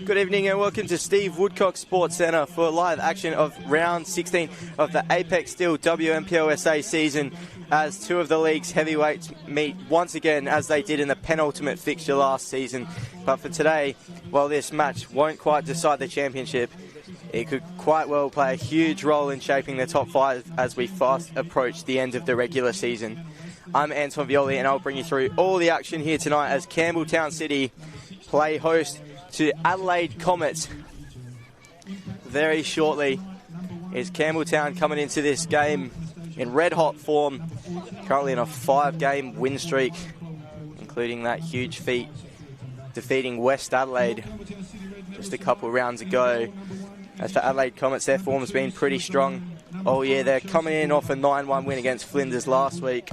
Good evening and welcome to Steve Woodcock Sports Centre for live action of round 16 of the Apex Steel WNPLSA season, as two of the league's heavyweights meet once again as they did in the penultimate fixture last season. But for today, while this match won't quite decide the championship, it could quite well play a huge role in shaping the top five as we fast approach the end of the regular season. I'm Anton Violi and I'll bring you through all the action here tonight as Campbelltown City play host to Adelaide Comets. Very shortly is Campbelltown coming into this game in red hot form, currently in a 5-game win streak, including that huge feat defeating West Adelaide just a couple rounds ago. As for Adelaide Comets, their form's been pretty strong all year. They're coming in off a 9-1 win against Flinders last week,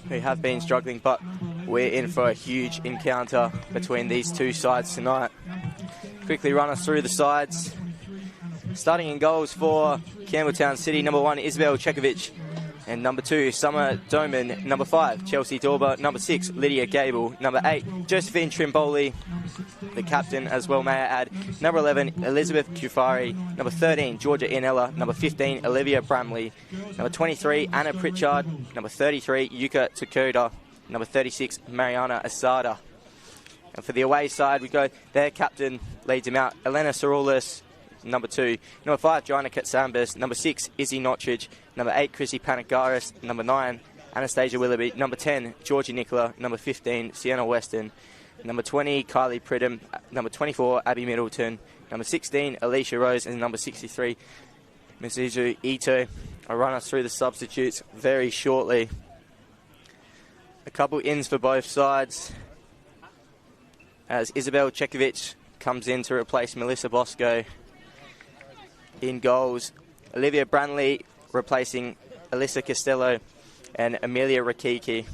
who have been struggling, but we're in for a huge encounter between these two sides tonight. Quickly run us through the sides. Starting in goals for Campbelltown City, number 1, Isabel Chekovic. And number 2, Summer Doman. Number 5, Chelsea Dorber. Number 6, Lydia Gable. Number 8, Josephine Trimboli, the captain as well, may I add. Number 11, Elizabeth Kufari. Number 13, Georgia Inella. Number 15, Olivia Bramley. Number 23, Anna Pritchard. Number 33, Yuka Takoda. Number 36, Mariana Asada. And for the away side, we go, their captain leads them out, Elena Saroulis, number 2. Number 5, Joanna Katsambas. Number 6, Izzy Notridge. Number 8, Chrissy Panagaris. Number 9, Anastasia Willoughby. Number 10, Georgie Nicola. Number 15, Sienna Weston. Number 20, Kylie Pridham. Number 24, Abby Middleton. Number 16, Alicia Rose. And number 63, Mizuzu Ito. I'll run us through the substitutes very shortly. A couple ins for both sides, as Isabel Chekovic comes in to replace Melissa Bosco. In goals, Olivia Branley replacing Alyssa Costello, and Amelia Rakiki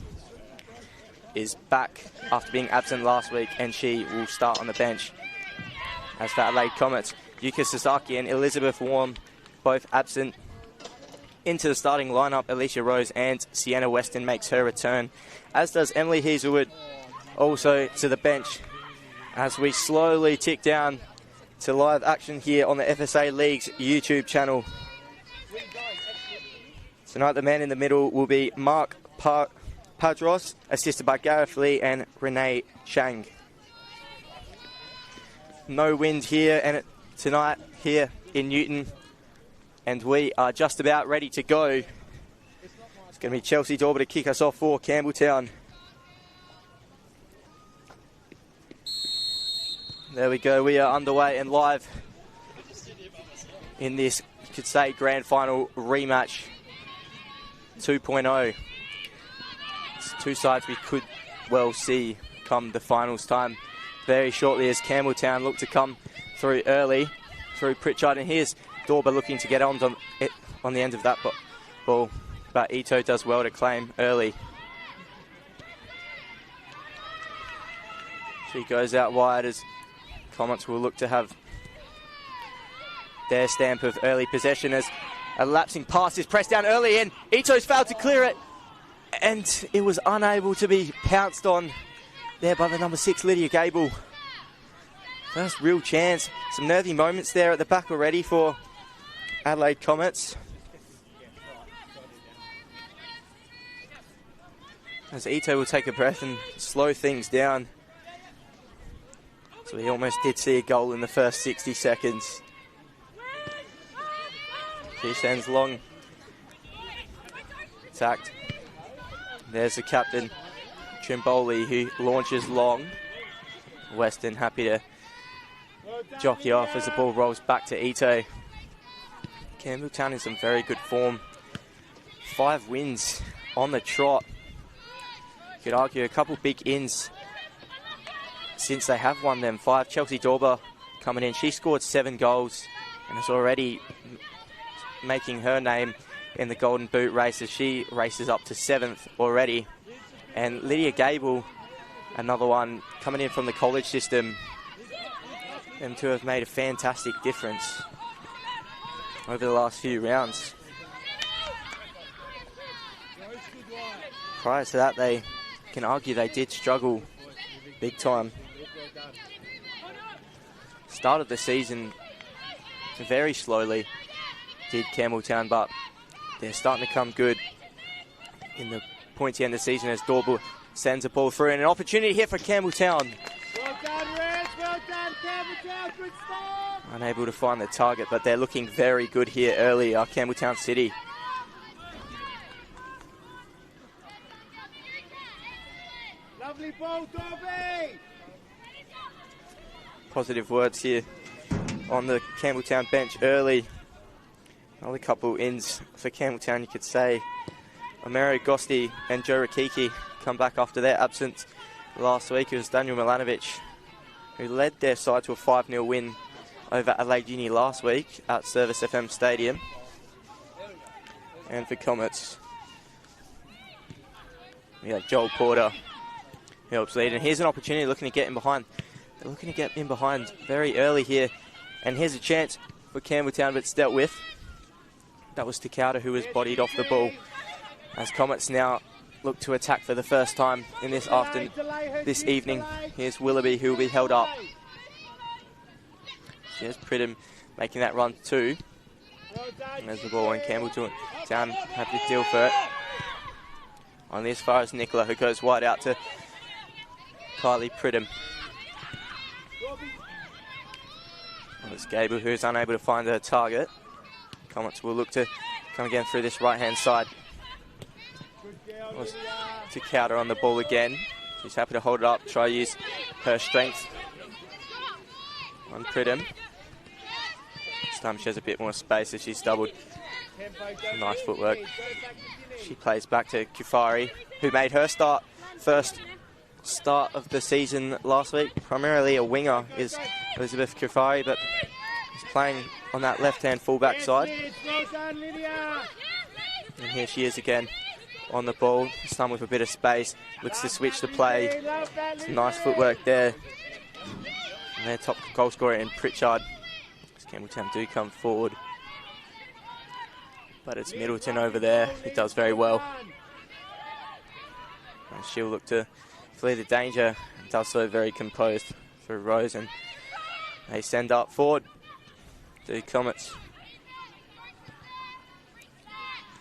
is back after being absent last week, and she will start on the bench. As for Adelaide Comets, Yuka Sasaki and Elizabeth Warm, both absent. Into the starting lineup, Alicia Rose and Sienna Weston makes her return, as does Emily Hazelwood, also to the bench, as we slowly tick down to live action here on the FSA League's YouTube channel. Tonight the man in the middle will be Mark Padros, assisted by Gareth Lee and Renee Chang. No wind here and tonight here in Newton, and we are just about ready to go. It's going to be Chelsea Dorber to kick us off for Campbelltown. There we go, we are underway and live in this, you could say, grand final rematch 2.0. It's two sides we could well see come the finals time very shortly, as Campbelltown look to come through early through Pritchard, and here's Dorber looking to get on the end of that ball, but Ito does well to claim early. She goes out wide as Comets will look to have their stamp of early possession, as a lapsing pass is pressed down early and Ito's failed to clear it, and it was unable to be pounced on there by the number 6, Lydia Gable. First real chance. Some nervy moments there at the back already for Adelaide Comets, as Ito will take a breath and slow things down. So he almost did see a goal in the first 60 seconds. She sends long. Attacked. There's the captain, Trimboli, who launches long. Weston happy to jockey off as the ball rolls back to Ito. Campbelltown in some very good form. 5 wins on the trot. You could argue a couple big ins since they have won them 5. Chelsea Dorber coming in. She scored 7 goals and is already making her name in the Golden Boot race as she races up to 7th already. And Lydia Gable, another one coming in from the college system. Them two have made a fantastic difference over the last few rounds. Prior to that, they can argue they did struggle big time. Started the season very slowly, did Campbelltown, but they're starting to come good in the pointy end of the season as Dorble sends a ball through, and an opportunity here for Campbelltown. Well done, Reds. Well done, Campbelltown. Good start. Unable to find the target, but they're looking very good here early, Campbelltown City. Lovely ball, Dorby. Positive words here on the Campbelltown bench early. Another couple ins for Campbelltown, you could say. Ameri Gosti and Joe Rakiki come back after their absence last week. It was Daniel Milanovic who led their side to a 5-0 win over Adelaide Uni last week at Service FM Stadium. And for Comets, we have Joel Porter who helps lead. And here's an opportunity looking to get in behind. They're looking to get in behind very early here. And here's a chance for Campbelltown, but it's dealt with. That was Takauda who was bodied off the ball. As Comets now look to attack for the first time in this evening. Here's Willoughby who will be held up. Here's Pridham making that run too. And there's the ball, and Campbelltown have to deal for it. Only as far as Nicola, who goes wide out to Kylie Pridham. Well, it's Gable who's unable to find her target. Comets will look to come again through this right-hand side. To counter on the ball again. She's happy to hold it up, try to use her strength on Pridham. This time she has a bit more space as she's doubled. Nice footwork. She plays back to Kufari, who made her first start of the season last week. Primarily a winger is Elizabeth Kufari, but is playing on that left-hand fullback side. And here she is again on the ball, this time with a bit of space, looks to switch the play. Some nice footwork there. And their top goal scorer in Pritchard. Campbelltown do come forward, but it's Middleton over there who does very well. And she'll look to flee the danger and does so very composed through Rose, and they send up forward to Comets.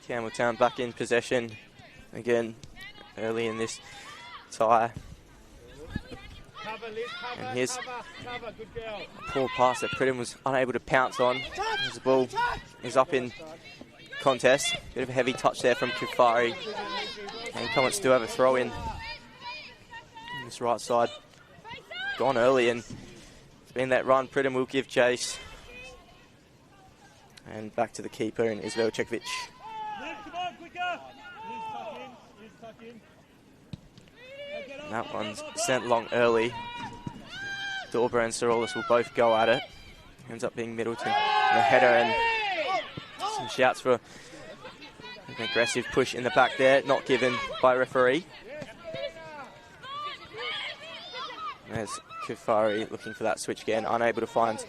Campbelltown back in possession again early in this tie. And here's a poor pass that Pridham was unable to pounce on as the ball is up in contest. Bit of a heavy touch there from Kufari. And Comets do have a throw in this right side. Gone early, and it's been that run. Pridham will give chase. And back to the keeper in Isabel Cekovic. And that one's sent long early. Dorber and Sorolis will both go at it. Ends up being Middleton. And a header, and some shouts for an aggressive push in the back there. Not given by referee. There's Kufari looking for that switch again. Unable to find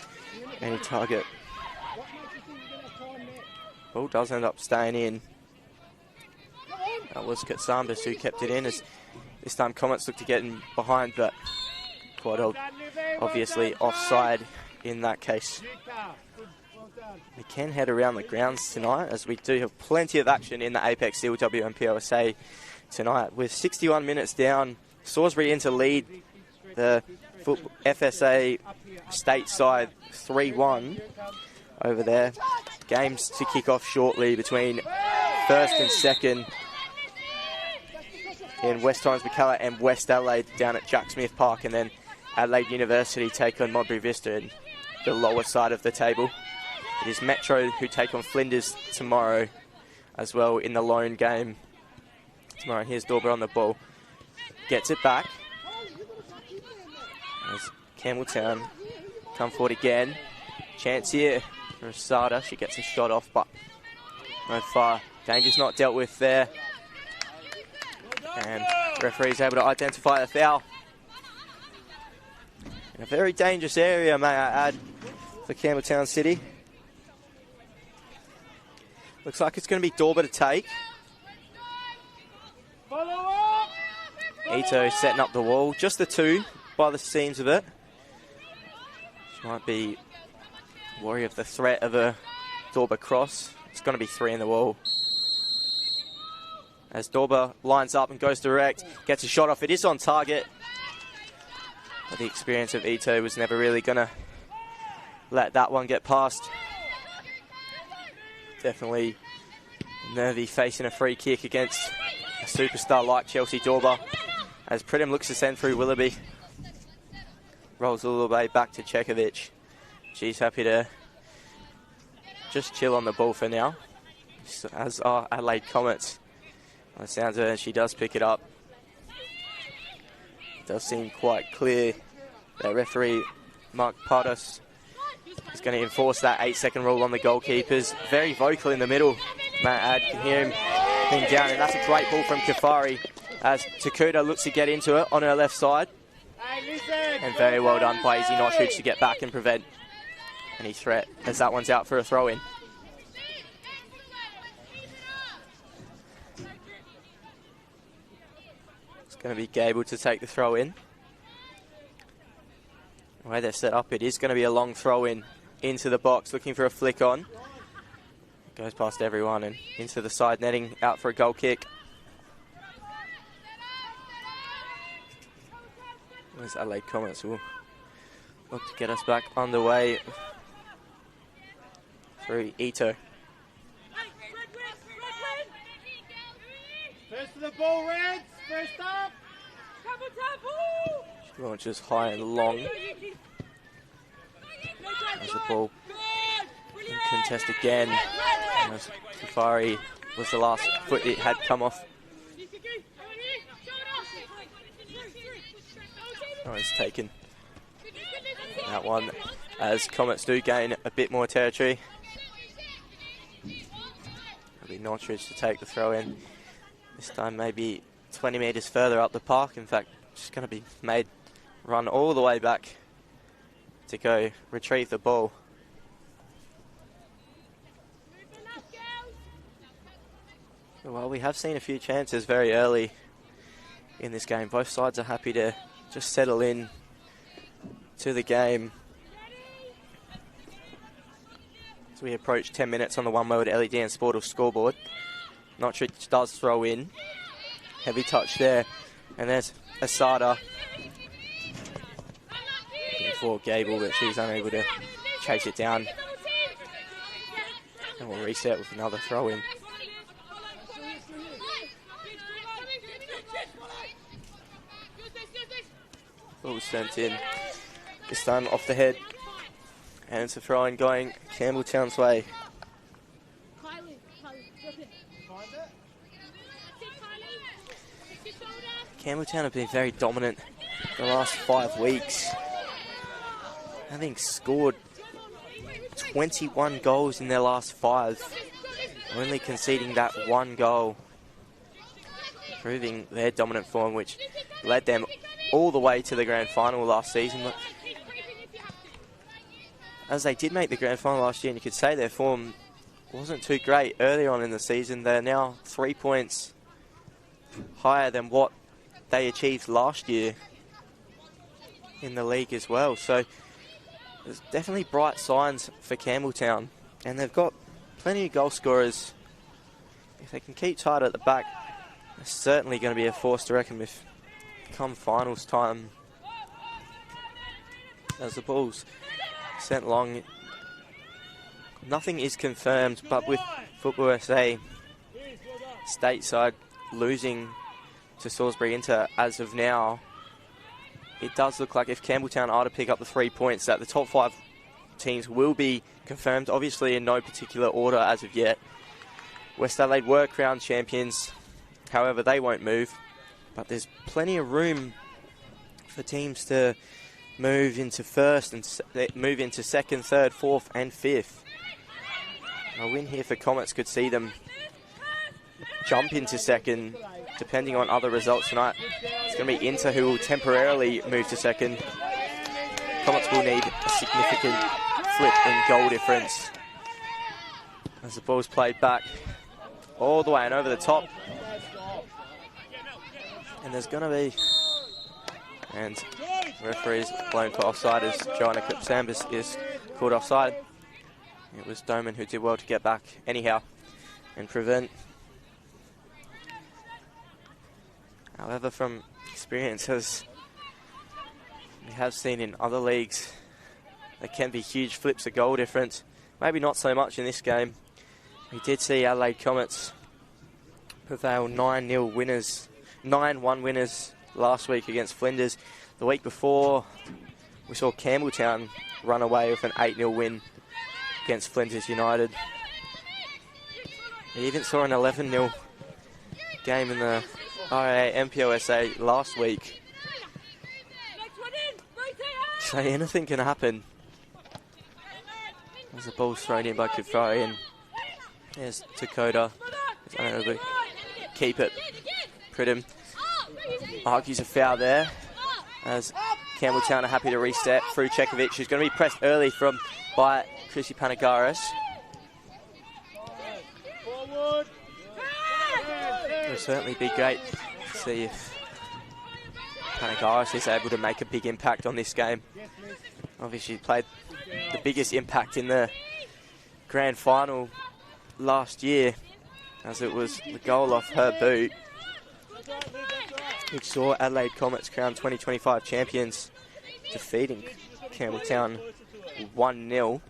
any target. Ball does end up staying in. That was Katsambas who kept it in, as this time Comets looked to get in behind, but quite obviously offside in that case. We can head around the grounds tonight, as we do have plenty of action in the Apex Steel WNPLSA tonight. With 61 minutes down, Salisbury into lead the FSA state side 3-1 over there. Games to kick off shortly between first and second in West Torrens McKellar and West Adelaide down at Jack Smith Park, and then Adelaide University take on Modbury Vista in the lower side of the table. It is Metro who take on Flinders tomorrow as well in the lone game tomorrow. Here's Dorber on the ball. Gets it back. Campbelltown come forward again. Chance here for Asada. She gets a shot off, but no fire. Danger's not dealt with there. And referee's able to identify the foul. In a very dangerous area, may I add, for Campbelltown City. Looks like it's going to be Dorber to take. Ito setting up the wall. Just the two by the seams of it. She might be worried of the threat of a Dorber cross. It's going to be 3 in the wall. As Dorber lines up and goes direct, gets a shot off. It is on target. But the experience of Ito was never really going to let that one get past. Definitely nervy facing a free kick against a superstar like Chelsea Dorber. As Pridham looks to send through Willoughby. Rolls all the way back to Cekovic. She's happy to just chill on the ball for now. As are Adelaide Comets. By the sounds of it, she does pick it up. It does seem quite clear that referee Mark Pardos is going to enforce that 8-second rule on the goalkeepers. Very vocal in the middle. Matt Ad can hear him being down, and that's a great ball from Kafari as Takuda looks to get into it on her left side. And very well done by Izzy Notridge to get back and prevent any threat as that one's out for a throw-in. It's going to be Gable to take the throw-in. The way they're set up, it is going to be a long throw-in into the box, looking for a flick on. Goes past everyone and into the side netting, out for a goal kick. Where's Adelaide Comets? Will look to get us back underway through Ito. First to the ball, Reds. First up. She launches high and long. There's the ball. Contest again. As Kafari was the last foot it had come off. Oh, it's taken that one as Comets do gain a bit more territory. It'll be Northridge to take the throw in. This time maybe 20 metres further up the park. In fact, just going to be made run all the way back to go retrieve the ball. Well, we have seen a few chances very early in this game. Both sides are happy to just settle in to the game. As we approach 10 minutes on the one mode LED and Sportal scoreboard. Notridge does throw in. Heavy touch there. And there's Asada. For Gable, but she's unable to chase it down. And we'll reset with another throw in. Ball sent in. This time off the head. And it's a throw in going Campbelltown's way. Campbelltown have been very dominant the last 5 weeks. I think scored 21 goals in their last 5. Only conceding that 1 goal. Proving their dominant form, which led them all the way to the grand final last season. But as they did make the grand final last year, and you could say their form wasn't too great early on in the season, they're now 3 points higher than what they achieved last year in the league as well. So there's definitely bright signs for Campbelltown, and they've got plenty of goal scorers. If they can keep tight at the back, they're certainly going to be a force to reckon with come finals time. As the ball's sent long, nothing is confirmed, but with Football SA stateside losing to Salisbury Inter as of now, it does look like if Campbelltown are to pick up the 3 points, that the top 5 teams will be confirmed, obviously in no particular order as of yet. West Adelaide were crowned champions, however they won't move, but there's plenty of room for teams to move into first and move into second, third, fourth and fifth. A win here for Comets could see them jump into second, depending on other results tonight. It's going to be Inter who will temporarily move to second. Comets will need a significant flip in goal difference as the ball's played back all the way and over the top. And there's going to be... And referee's blown for offside as Joanna Sambas is called offside. It was Doman who did well to get back anyhow and prevent. However, from experience, as we have seen in other leagues, there can be huge flips of goal difference. Maybe not so much in this game. We did see Adelaide Comets prevail 9-0 winners, 9-1 winners last week against Flinders. The week before, we saw Campbelltown run away with an 8-0 win against Flinders United. We even saw an 11-0 game in the RA NPLSA last week. So anything can happen. As the ball's thrown in by Kufari, and there's Dakota. He's unable to keep it. Pridham argues a foul there, as Campbelltown are happy to reset through Cekovic, who's going to be pressed early by Chrissy Panagaris. It would certainly be great to see if Panagaris is able to make a big impact on this game. Obviously played the biggest impact in the grand final last year, as it was the goal off her boot, which saw Adelaide Comets crown 2025 champions, defeating Campbelltown 1-0.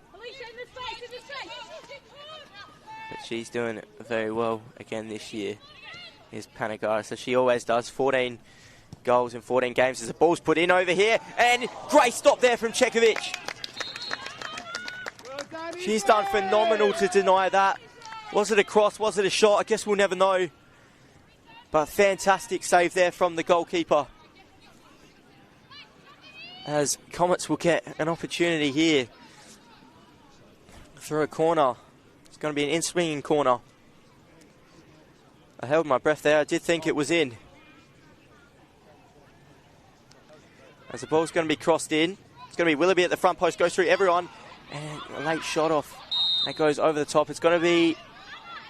But she's doing very well again this year, is Panagaris, as she always does. 14 goals in 14 games as the ball's put in over here, and great stop there from Cekovic. She's done phenomenal to deny that. Was it a cross? Was it a shot? I guess we'll never know. But fantastic save there from the goalkeeper, as Comets will get an opportunity here through a corner. It's going to be an in-swinging corner. I held my breath there. I did think it was in. As the ball's going to be crossed in. It's going to be Willoughby at the front post. Goes through everyone. And a late shot off. That goes over the top. It's going to be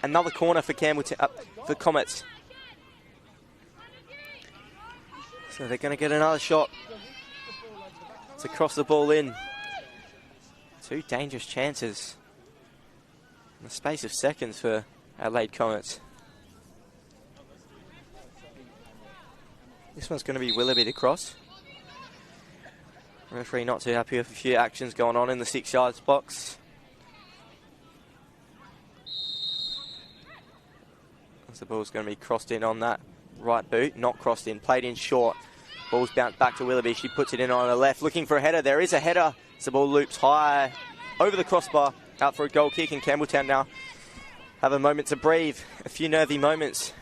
another corner for Campbelltown, for Comets. So they're going to get another shot to cross the ball in. Two dangerous chances in the space of seconds for Adelaide Comets. This one's going to be Willoughby to cross. Referee not too happy with a few actions going on in the 6 yards box. As the ball's going to be crossed in on that right boot, not crossed in, played in short. Ball's bounced back to Willoughby. She puts it in on the left, looking for a header. There is a header. As the ball loops high over the crossbar, out for a goal kick, and Campbelltown now have a moment to breathe. A few nervy moments.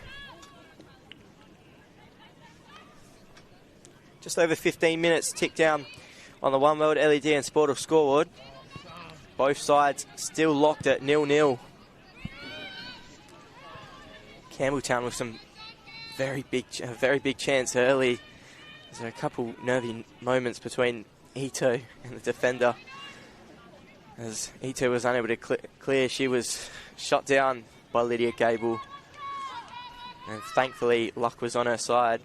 Just over 15 minutes tick down on the One World LED and Sportal scoreboard. Both sides still locked at 0-0. Campbelltown with some very big chance early. There's a couple nervy moments between Ito and the defender, as Ito was unable to clear. She was shot down by Lydia Gable, and thankfully luck was on her side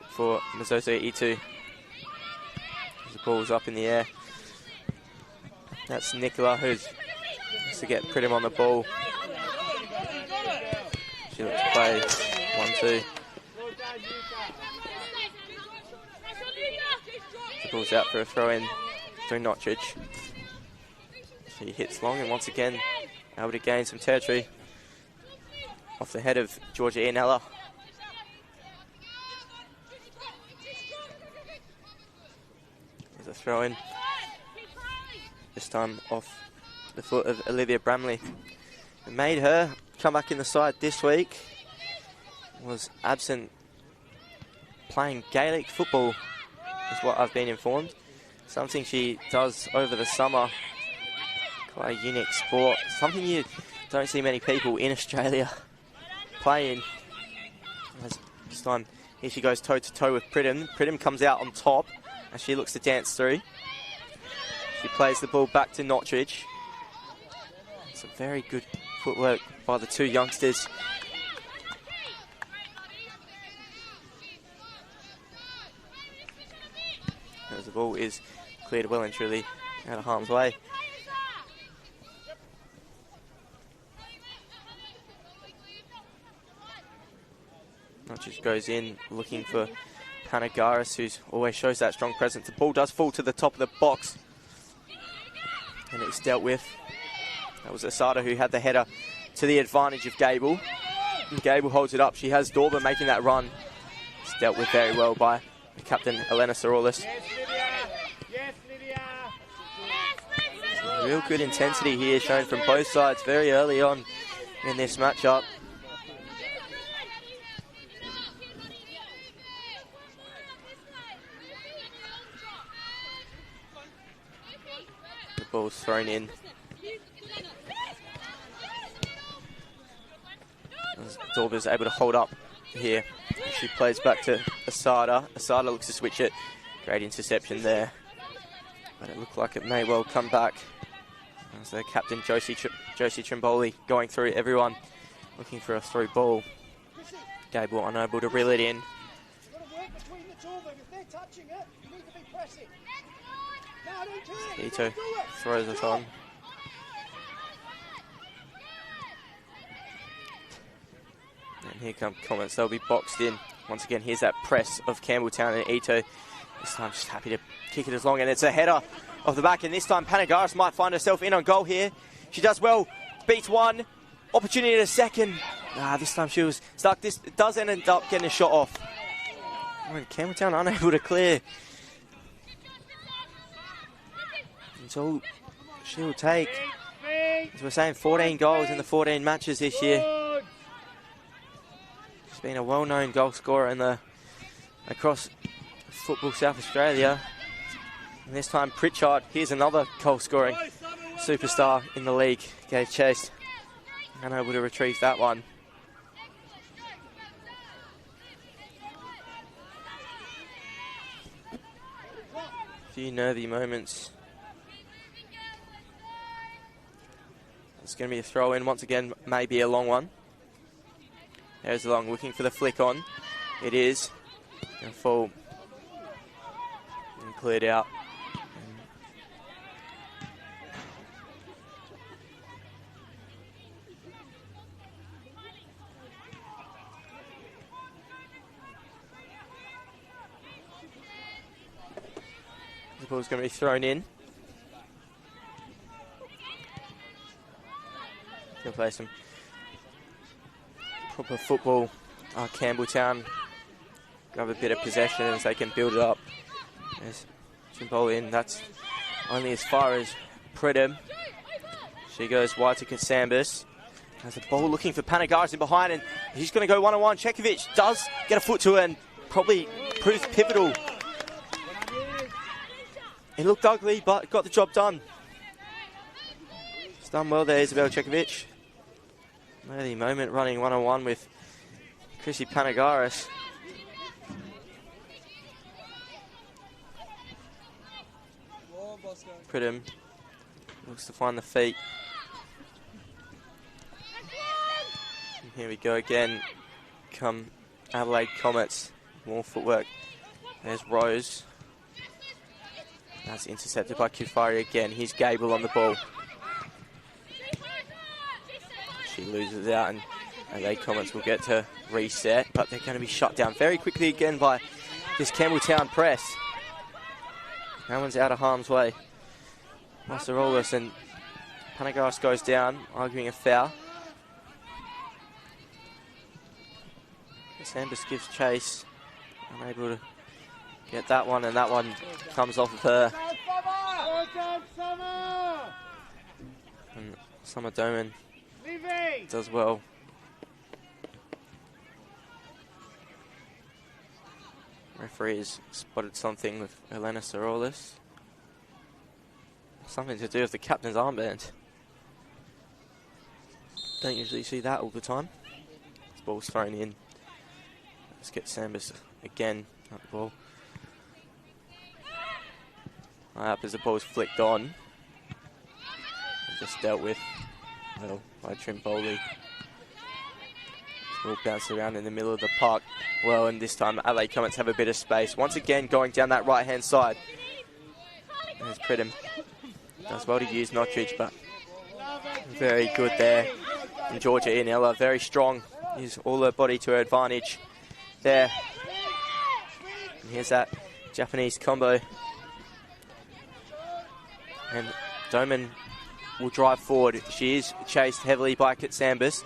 for Mazozo Ito. The ball's up in the air. That's Nicola who's to get Pridham on the ball. She looks to play 1-2. The ball's out for a throw-in through Notridge. She hits long and once again able to gain some territory off the head of Georgia Ianella. There's a throw-in, this time off the foot of Olivia Bramley. It made her come back in the side this week. Was absent playing Gaelic football is what I've been informed. Something she does over the summer. Quite a unique sport. Something you don't see many people in Australia playing. As this time, here she goes toe-to-toe with Pridham. Pridham comes out on top as she looks to dance through. She plays the ball back to Notridge. It's a very good footwork by the two youngsters. As the ball is cleared well and truly out of harm's way. Notridge goes in looking for Panagaris, who always shows that strong presence. The ball does fall to the top of the box, and it's dealt with. That was Asada who had the header to the advantage of Gable. And Gable holds it up. She has Dorber making that run. It's dealt with very well by the captain, Elena Saroulis. Real good intensity here shown from both sides very early on in this matchup. The ball's thrown in. Dorber's able to hold up here. She plays back to Asada. Asada looks to switch it. Great interception there. But it looked like it may well come back. As the captain, Josie Trimboli, going through everyone, looking for a through ball. Gable unable to reel it in. Ito throws it on. And here come Comets. They'll be boxed in. Once again, here's that press of Campbelltown and Ito. This time just happy to kick it as long, and it's a header off the back, and this time Panagaris might find herself in on goal here. She does well, beats one, opportunity at a second. This time she was stuck. This does end up getting a shot off. And Campbelltown unable to clear. It's all she'll take. As we're saying, 14 goals in the 14 matches this year. She's been a well-known goal scorer across Football South Australia. And this time Pritchard, here's another goal-scoring superstar in the league, gave chase. Unable to retrieve that one. A few nervy moments. It's going to be a throw in once again, maybe a long one. There's Long looking for the flick on. It is. Going to fall and cleared out. The ball's going to be thrown in. Going to play some proper football. Campbelltown grab a bit of possession as they can build it up. There's Trimboli in. That's only as far as Pridham. She goes wide to Kasambis. Has the ball looking for Panagaris in behind, and he's going to go one-on-one. Chekovic does get a foot to it and probably proves pivotal. It looked ugly, but got the job done. She's done well there, Isabel Chekovic. Worthy moment running one-on-one with Chrissy Panagaris. Pridham looks to find the feet. And here we go again. Come Adelaide Comets. More footwork. There's Rose. That's intercepted by Kifari again. Here's Gable on the ball. She loses out, and Adelaide Comets will get to reset, but they're going to be shut down very quickly again by this Campbelltown press. No one's out of harm's way. Masarolas, and Panagaris goes down, arguing a foul. Sambus gives chase, unable to get that one, and that one comes off of her. And Summer Doman does well. Referee has spotted something with Elena Sorolis. Something to do with the captain's armband. Don't usually see that all the time. This ball's thrown in. Let's get Sambas again at the ball. Up as the ball's flicked on. Just dealt with, well, by Trimpoli. Ball bounced around in the middle of the park. Well, and this time Adelaide Comets have a bit of space. Once again, going down that right-hand side. There's Pridham. Does well to use Notridge, but very good there. And Georgia Ianella, very strong. Use all her body to her advantage there. And here's that Japanese combo. And Doman will drive forward. She is chased heavily by Katsambas.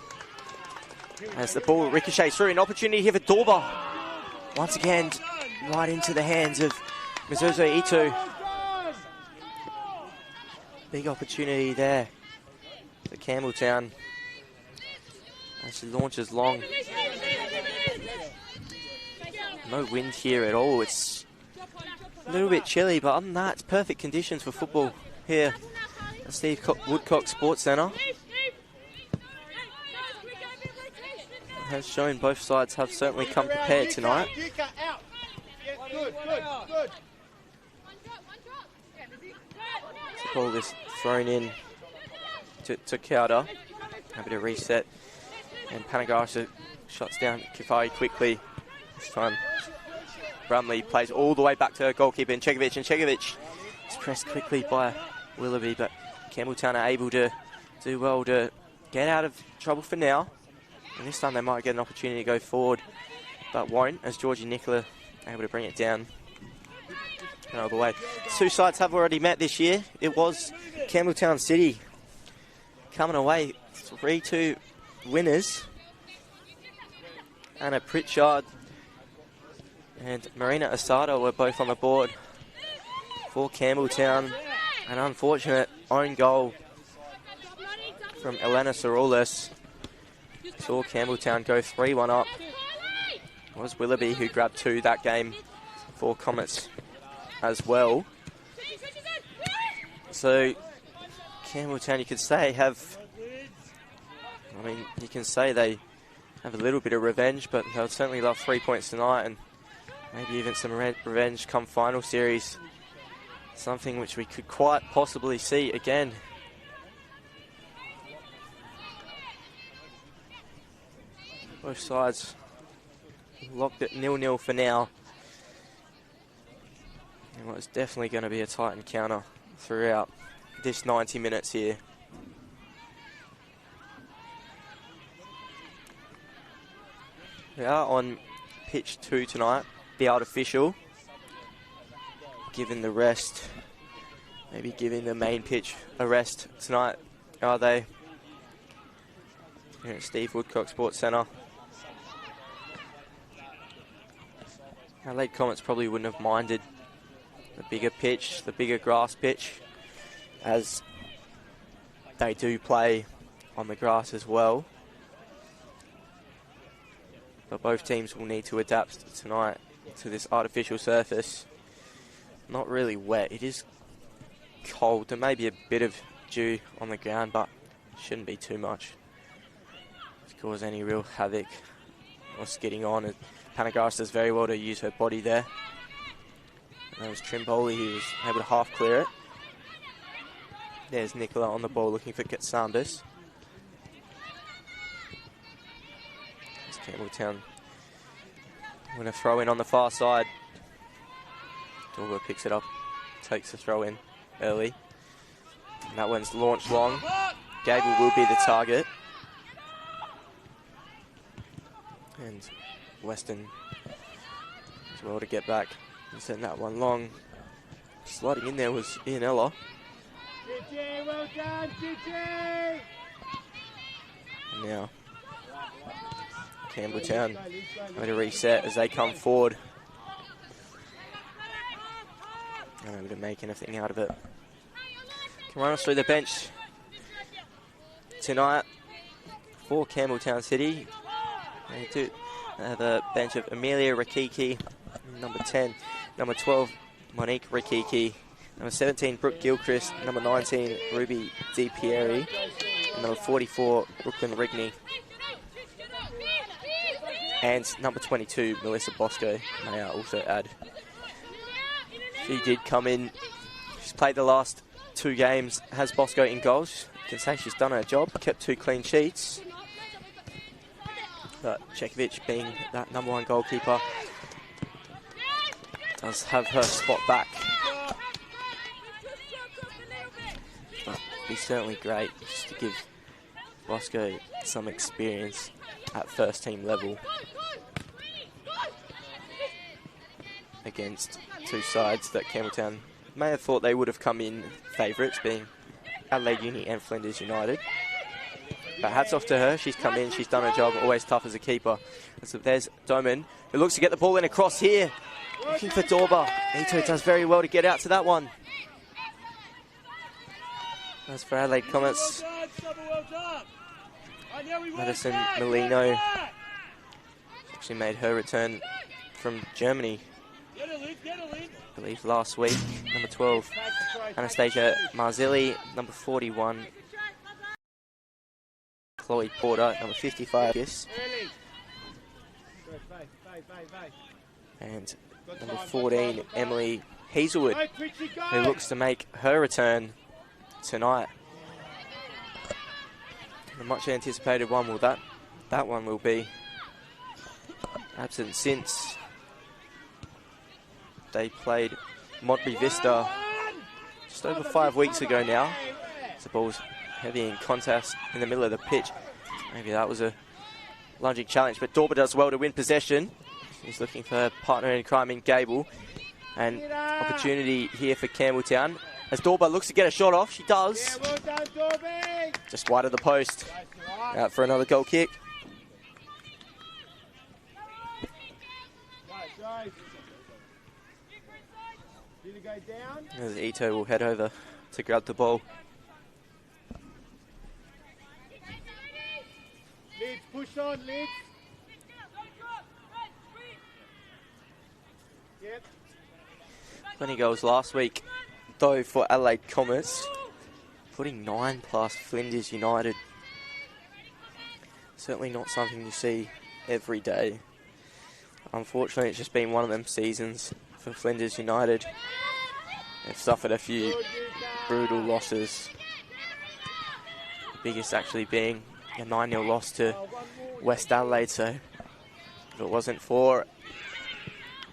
As the ball ricochets through, an opportunity here for Dorba. Once again, right into the hands of Mizuzo Ito. Big opportunity there for Campbelltown. As she launches long. No wind here at all. It's a little bit chilly, but other than that, it's perfect conditions for football here at Steve Woodcock Sports Centre. Has shown both sides have certainly come prepared tonight. The ball is thrown in to Kauda. Happy to reset. And Panagarsa shuts down Kifari quickly. This time Brumley plays all the way back to her goalkeeper in Cekovic. And Cekovic is pressed quickly by Willoughby, but Campbelltown are able to do well to get out of trouble for now. And this time they might get an opportunity to go forward, but won't, as Georgie Nicola able to bring it down another way. Two sides have already met this year. It was Campbelltown City coming away 3-2 winners. Anna Pritchard and Marina Asada were both on the board for Campbelltown. An unfortunate own goal from Elena Sorolis saw Campbelltown go 3-1 up. It was Willoughby who grabbed 2 that game for Comets as well. So Campbelltown, you could say, you can say they have a little bit of revenge, but they'll certainly love 3 points tonight, and maybe even some revenge come final series. Something which we could quite possibly see again. Both sides locked at 0-0 for now. And what's definitely going to be a tight encounter throughout this 90 minutes here. We are on pitch 2 tonight, the artificial. Given the rest, maybe giving the main pitch a rest tonight, are they? Here at Steve Woodcock Sports Centre. Adelaide Comets probably wouldn't have minded the bigger pitch, the bigger grass pitch, as they do play on the grass as well. But both teams will need to adapt tonight to this artificial surface. Not really wet, it is cold. There may be a bit of dew on the ground, but shouldn't be too much to cause any real havoc or skidding on. Panagarsa does very well to use her body there. And that was Trimpoli who was able to half clear it. There's Nicola on the ball looking for Katsambas. It's Campbelltown. Going to throw in on the far side. Dorba picks it up, takes the throw in early. And that one's launched long. Gable will be the target. And Weston as well to get back and send that one long. Sliding in there was Ianella. Well done, And now Campbelltown going to reset as they come forward. Not able to make anything out of it. Can run us through the bench tonight for Campbelltown City. They do have a bench of Amelia Rakiki, number 10. Number 12, Monique Rikiki. Number 17, Brooke Gilchrist. Number 19, Ruby DiPieri. And number 44, Brooklyn Rigney. And number 22, Melissa Bosco, may I also add. She did come in. She's played the last 2 games, has Bosco in goals. You can say she's done her job, kept 2 clean sheets. But Cekovic, being that number 1 goalkeeper, does have her spot back. But it'd be certainly great just to give Bosco some experience at first team level against 2 sides that Campbelltown may have thought they would have come in favourites, being Adelaide Uni and Flinders United. But hats off to her, she's come in, she's done her job, always tough as a keeper. So there's Doman, who looks to get the ball in across here. Looking for Dorba. Ito does very well to get out to that one. As for Adelaide Comets, Madison Molino actually made her return from Germany, I believe last week. Number 12, Anastasia Marzilli. Number 41, Chloe Porter. Number 55, yes. And number 14, Emily Hazelwood, who looks to make her return tonight. A much anticipated one will that one will be. Absent since they played Monterey Vista just over 5 weeks ago now. The ball's heavy in contest in the middle of the pitch. Maybe that was a lunging challenge, but Dorba does well to win possession. He's looking for her partner in crime in Gable. And opportunity here for Campbelltown. As Dorba looks to get a shot off, she does. Yeah, well done, Dorby. Just wide of the post. Out for another goal kick. Did it go down? As Ito will head over to grab the ball. Lids, push on, Lids. Yep. Plenty of goals last week, though, for Adelaide Comets. Putting 9 plus Flinders United. Certainly not something you see every day. Unfortunately, it's just been one of them seasons for Flinders United. They've suffered a few brutal losses. The biggest actually being a 9-0 loss to West Adelaide. So if it wasn't for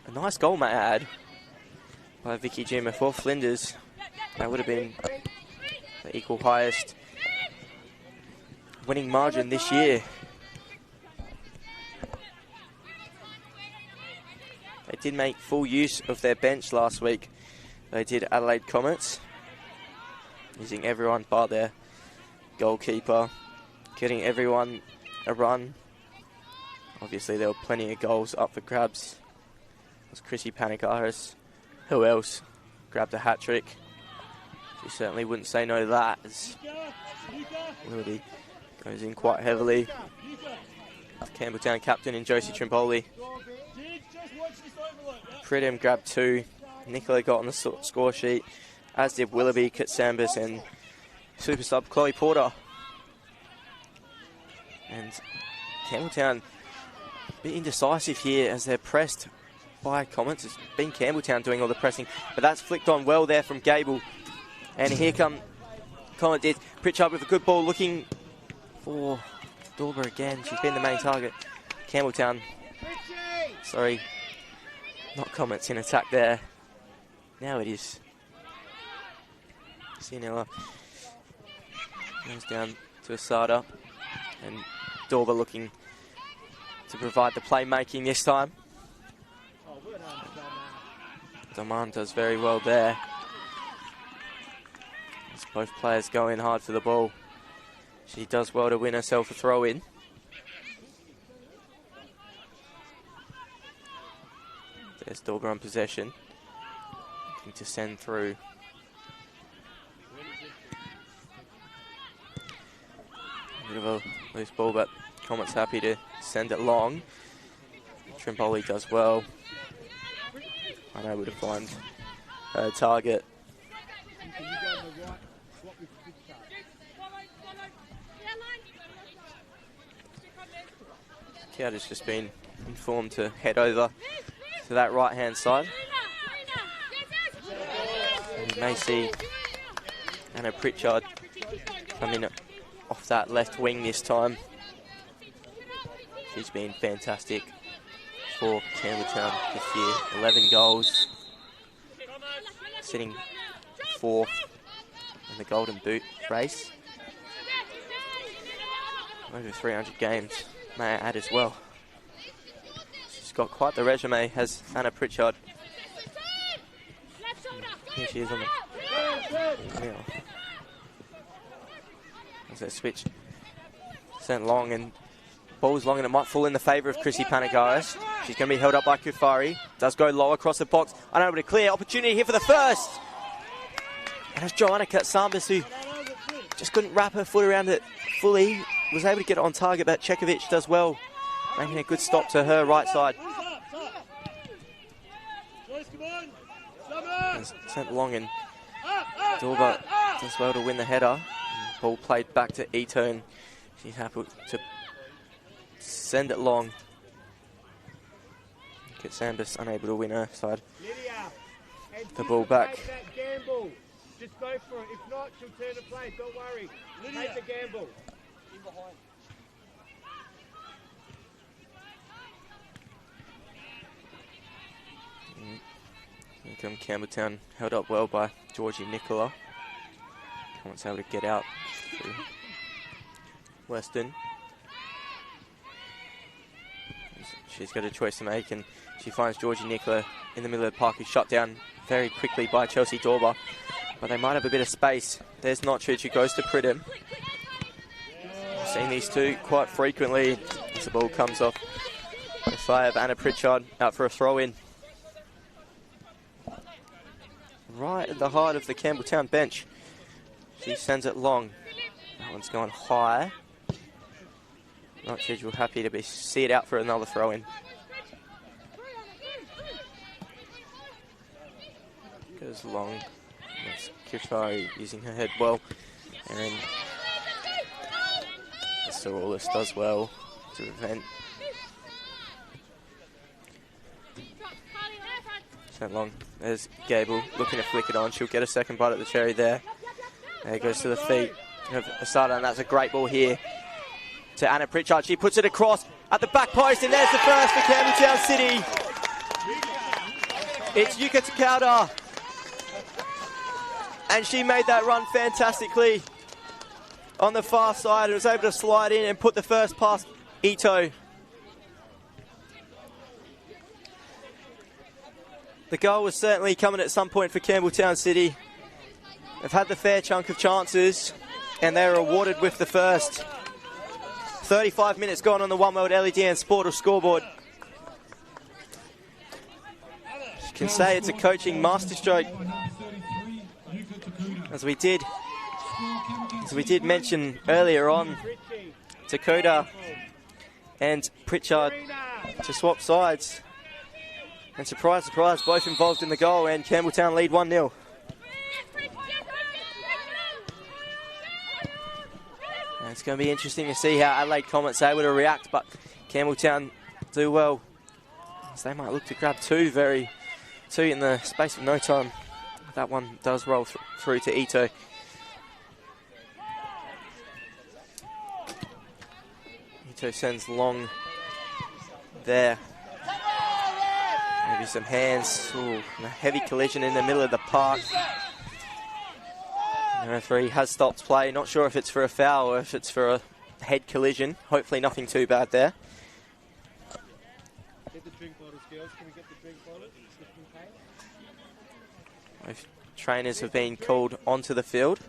a nice goal, may I add, by Vicky Jima for Flinders, that would have been the equal highest winning margin this year. They did make full use of their bench last week. They did Adelaide Comets, using everyone bar their goalkeeper, getting everyone a run. Obviously there were plenty of goals up for grabs. It was Chrissy Panikaris. Who else grabbed a hat-trick? She certainly wouldn't say no to that, as Willoughby goes in quite heavily. Campbelltown captain in Josie Trimboli. Pridham grabbed 2. Nicola got on the score sheet, as did Willoughby, Katsambas and super sub Chloe Porter. And Campbelltown a bit indecisive here as they're pressed by Comets. It's been Campbelltown doing all the pressing, but that's flicked on well there from Gable. And here come Comet did. Pritchard with a good ball, looking for Dorba again. She's been the main target. Campbelltown, sorry, not Comets in attack there. Now it is. Cianella goes down to Asada, and Dorba looking to provide the playmaking this time. Daman does very well there. As both players go in hard for the ball. She does well to win herself a throw-in. There's Dorba on possession. Looking to send through. A bit of a loose ball, but Comet's happy to send it long. Trimboli does well. unable to find her target. Cowder's just been informed to head over to that right-hand side. And you may see Anna Pritchard come in off that left wing this time. She's been fantastic for Campbelltown this year. 11 goals, sitting 4th in the Golden Boot race. Over 300 games, may I add as well. She's got quite the resume, has Anna Pritchard. Here she is on the... Now. As they switch, sent long and ball's long and it might fall in the favour of Chrissy Panagaris. She's going to be held up by Kufari. Does go low across the box. Unable to clear. Opportunity here for the first. And it's Joanna Katsambas who just couldn't wrap her foot around it fully. Was able to get it on target, but Chekovic does well, making a good stop to her right side. Sent long and Dorba does well to win the header. Ball played back to Ito and she's happy to send it long. Katsambas unable to win her side. The ball back. Just go for it. If not, she'll turn the play. Don't worry. Take the gamble. In behind. Here come Campbelltown, held up well by Georgie Nicola. Comets able to get out through Weston. She's got a choice to make and she finds Georgie Nicola in the middle of the park, who's shut down very quickly by Chelsea Dorba. But they might have a bit of space. There's Notchridge who goes to Pridham. I've seen these two quite frequently as the ball comes off the thigh of Anna Pritchard, out for a throw-in. Right at the heart of the Campbelltown bench. She sends it long. That one's gone high. Notchridge will happy to see it out for another throw-in. Goes long. That's Kifari using her head well. And then Sorolis does well to prevent. Sent long. There's Gable looking to flick it on. She'll get a second bite at the cherry there. There it goes to the feet of Asada, and that's a great ball here to Anna Pritchard. She puts it across at the back post, and there's the first for Campbelltown City. It's Yuka Takauda. And she made that run fantastically on the far side and was able to slide in and put the first past Ito. The goal was certainly coming at some point for Campbelltown City. They've had the fair chunk of chances and they're awarded with the first. 35 minutes gone on the One World LED and Sport or scoreboard. You can say it's a coaching masterstroke. As we did mention earlier on, Dakota and Pritchard to swap sides. And surprise, surprise, both involved in the goal, and Campbelltown lead 1-0. And it's going to be interesting to see how Adelaide Comets are able to react, but Campbelltown do well. So they might look to grab two in the space of no time. That one does roll through to Ito. Ito sends long there. Maybe some hands. Ooh, a heavy collision in the middle of the park. The referee has stopped play. Not sure if it's for a foul or if it's for a head collision. Hopefully nothing too bad there. Get the drink bottles, girls. Can we get the drink bottles? Both trainers have been called onto the field.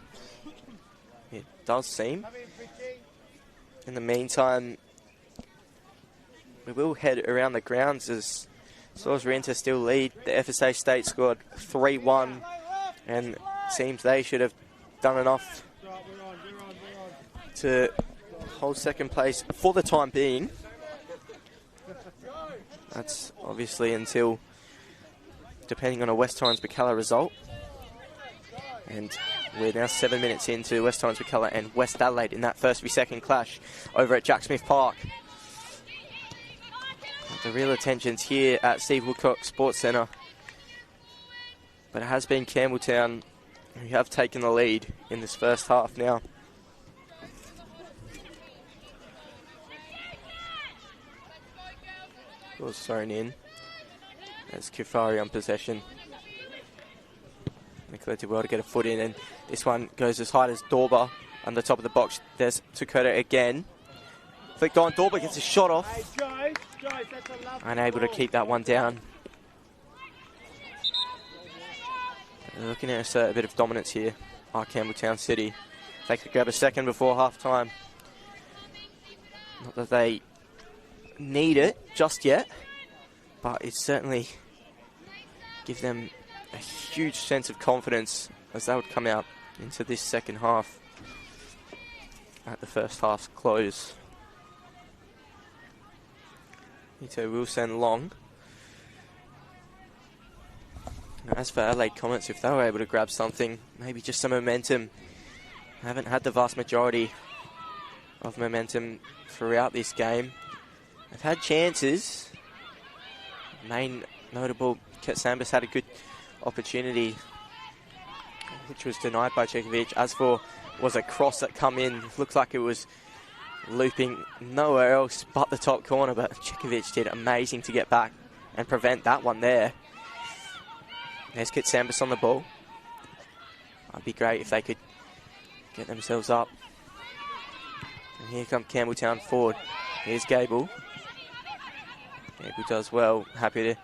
It does seem. In the meantime, we will head around the grounds as Salisbury Inter still lead the FSA State squad 3-1, and seems they should have done enough to hold second place for the time being. That's obviously until depending on a West Torrens-Bacalla result. And we're now 7 minutes into West Torrens-Bacalla and West Adelaide in that first v second clash over at Jack Smith Park. The real attention's here at Steve Woodcock Sports Centre. But it has been Campbelltown who have taken the lead in this first half now. Was thrown in as Kufari on possession. Nicola did well to get a foot in, and this one goes as high as Dorber on the top of the box. There's Tukota again. Flicked on, Dorber gets a shot off. Hey, Joyce, that's a lovely Unable to ball. keep that one down. They're looking to assert a bit of dominance here, our Campbelltown City. They could grab a second before half time. Not that they need it just yet, but it certainly gives them a huge sense of confidence as they would come out into this second half at the first half's close. Ito will send long. As for Adelaide Comets, if they were able to grab something, maybe just some momentum, haven't had the vast majority of momentum throughout this game. They've had chances. Main notable, Katsambas had a good opportunity, which was denied by Cekovic. As for was a cross that come in, looks like it was looping nowhere else but the top corner, but Cekovic did amazing to get back and prevent that one there. There's Katsambas on the ball. It'd be great if they could get themselves up. And here come Campbelltown forward. Here's Gable. Gable does well. Happy to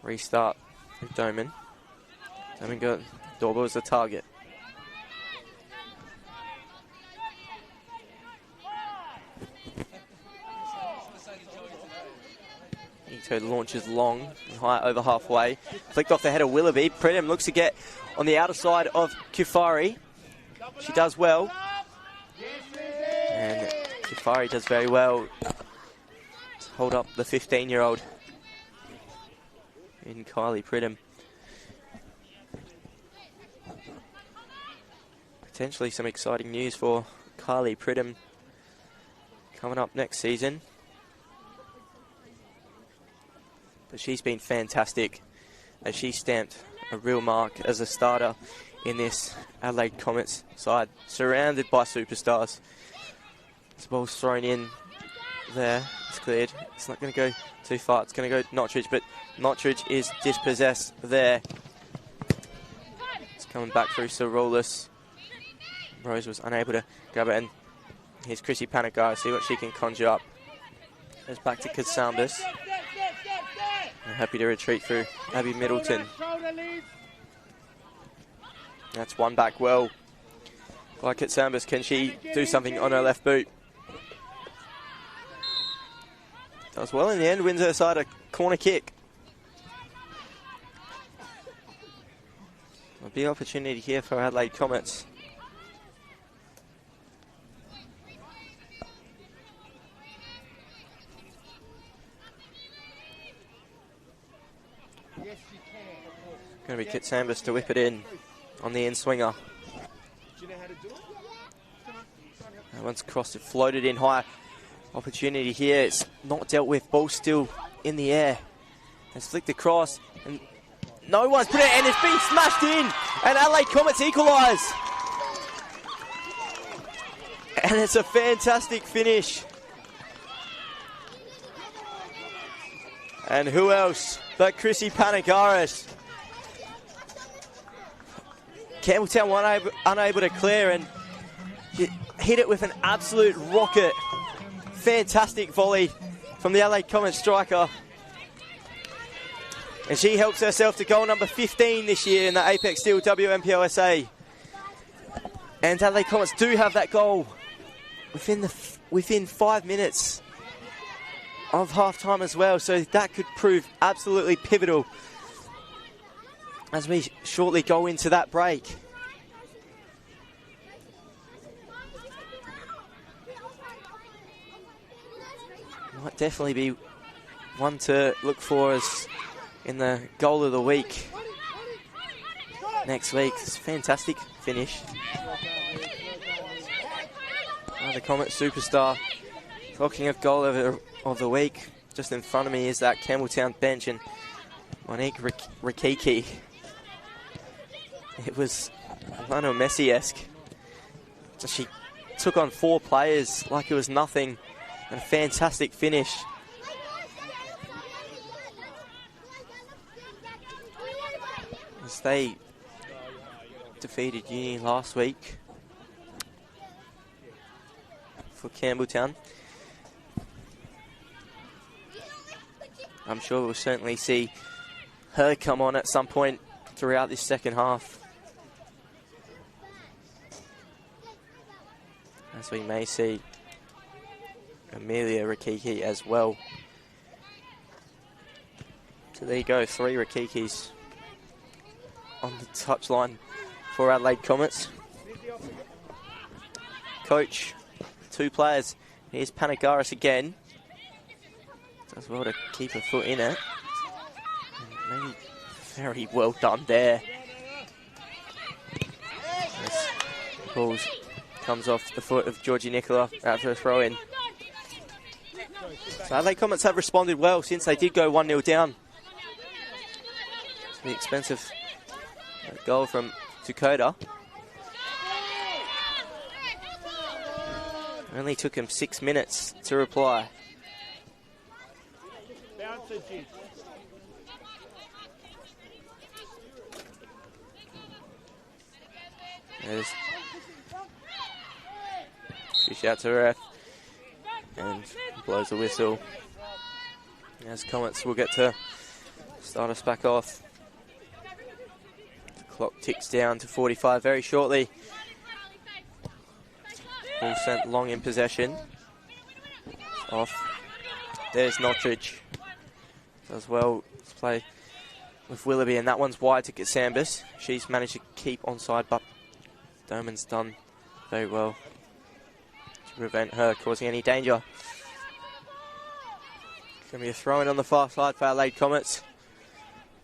restart with Doman. Doman got Dorber as the target. Ito launches long and high over halfway. Flicked off the head of Willoughby. Pridham looks to get on the outer side of Kufari. She does well. And Kufari does very well to hold up the 15-year-old in Kylie Pridham. Potentially some exciting news for Kylie Pridham coming up next season. But she's been fantastic as she stamped a real mark as a starter in this Adelaide Comets side, surrounded by superstars. This ball's thrown in there. It's cleared. It's not going to go too far. It's going to go Nottridge, but Nottridge is dispossessed there. It's coming back through Saroulis. Rose was unable to grab it, and here's Chrissy Panagar. See what she can conjure up. Goes back to Katsambas. Happy to retreat through Abby Middleton. That's one back well. Like Katsambas, can she do something on her left boot? Does well in the end, wins her side a corner kick. A big opportunity here for Adelaide Comets. Going to be Katsambas to whip it in on the in-swinger. That one's crossed, it floated in high. Opportunity here, it's not dealt with. Ball still in the air. It's flicked across, and no one's put it, and it's been smashed in, and Adelaide Comets equalise. And it's a fantastic finish. And who else but Chrissy Panagaris? Campbelltown unable to clear, and hit it with an absolute rocket. Fantastic volley from the Adelaide Comets striker. And she helps herself to goal number 15 this year in the Apex Steel WNPLSA. And Adelaide Comets do have that goal within 5 minutes of half time as well, so that could prove absolutely pivotal as we shortly go into that break. Might definitely be one to look for as in the goal of the week next week. It's a fantastic finish. The Comet superstar. Talking of goal of the week, just in front of me is that Campbelltown bench, and Monique Rikiki. It was Lionel Messi-esque. So she took on 4 players like it was nothing, and a fantastic finish. As they defeated Uni last week for Campbelltown. I'm sure we'll certainly see her come on at some point throughout this second half, as we may see Amelia Rikiki as well. So there you go, 3 Rikikis on the touchline for Adelaide Comets. Coach, 2 players. Here's Panagaris again. Does well to keep her foot in it. And maybe very well done there. As the ball comes off the foot of Georgie Nicola after a throw in. So Adelaide Comets have responded well since they did go 1-0 down. To the expense of a goal from Dakota. Only took him 6 minutes to reply. There's fish out to ref and blows the whistle as Comets will get to start us back off. The clock ticks down to 45 very shortly. Ball sent long in possession. Off. There's Notridge. Does well to play with Willoughby, and that one's wide to Sambus. She's managed to keep onside, but Doman's done very well to prevent her causing any danger. It's going to be a throw-in on the far side for Adelaide Comets.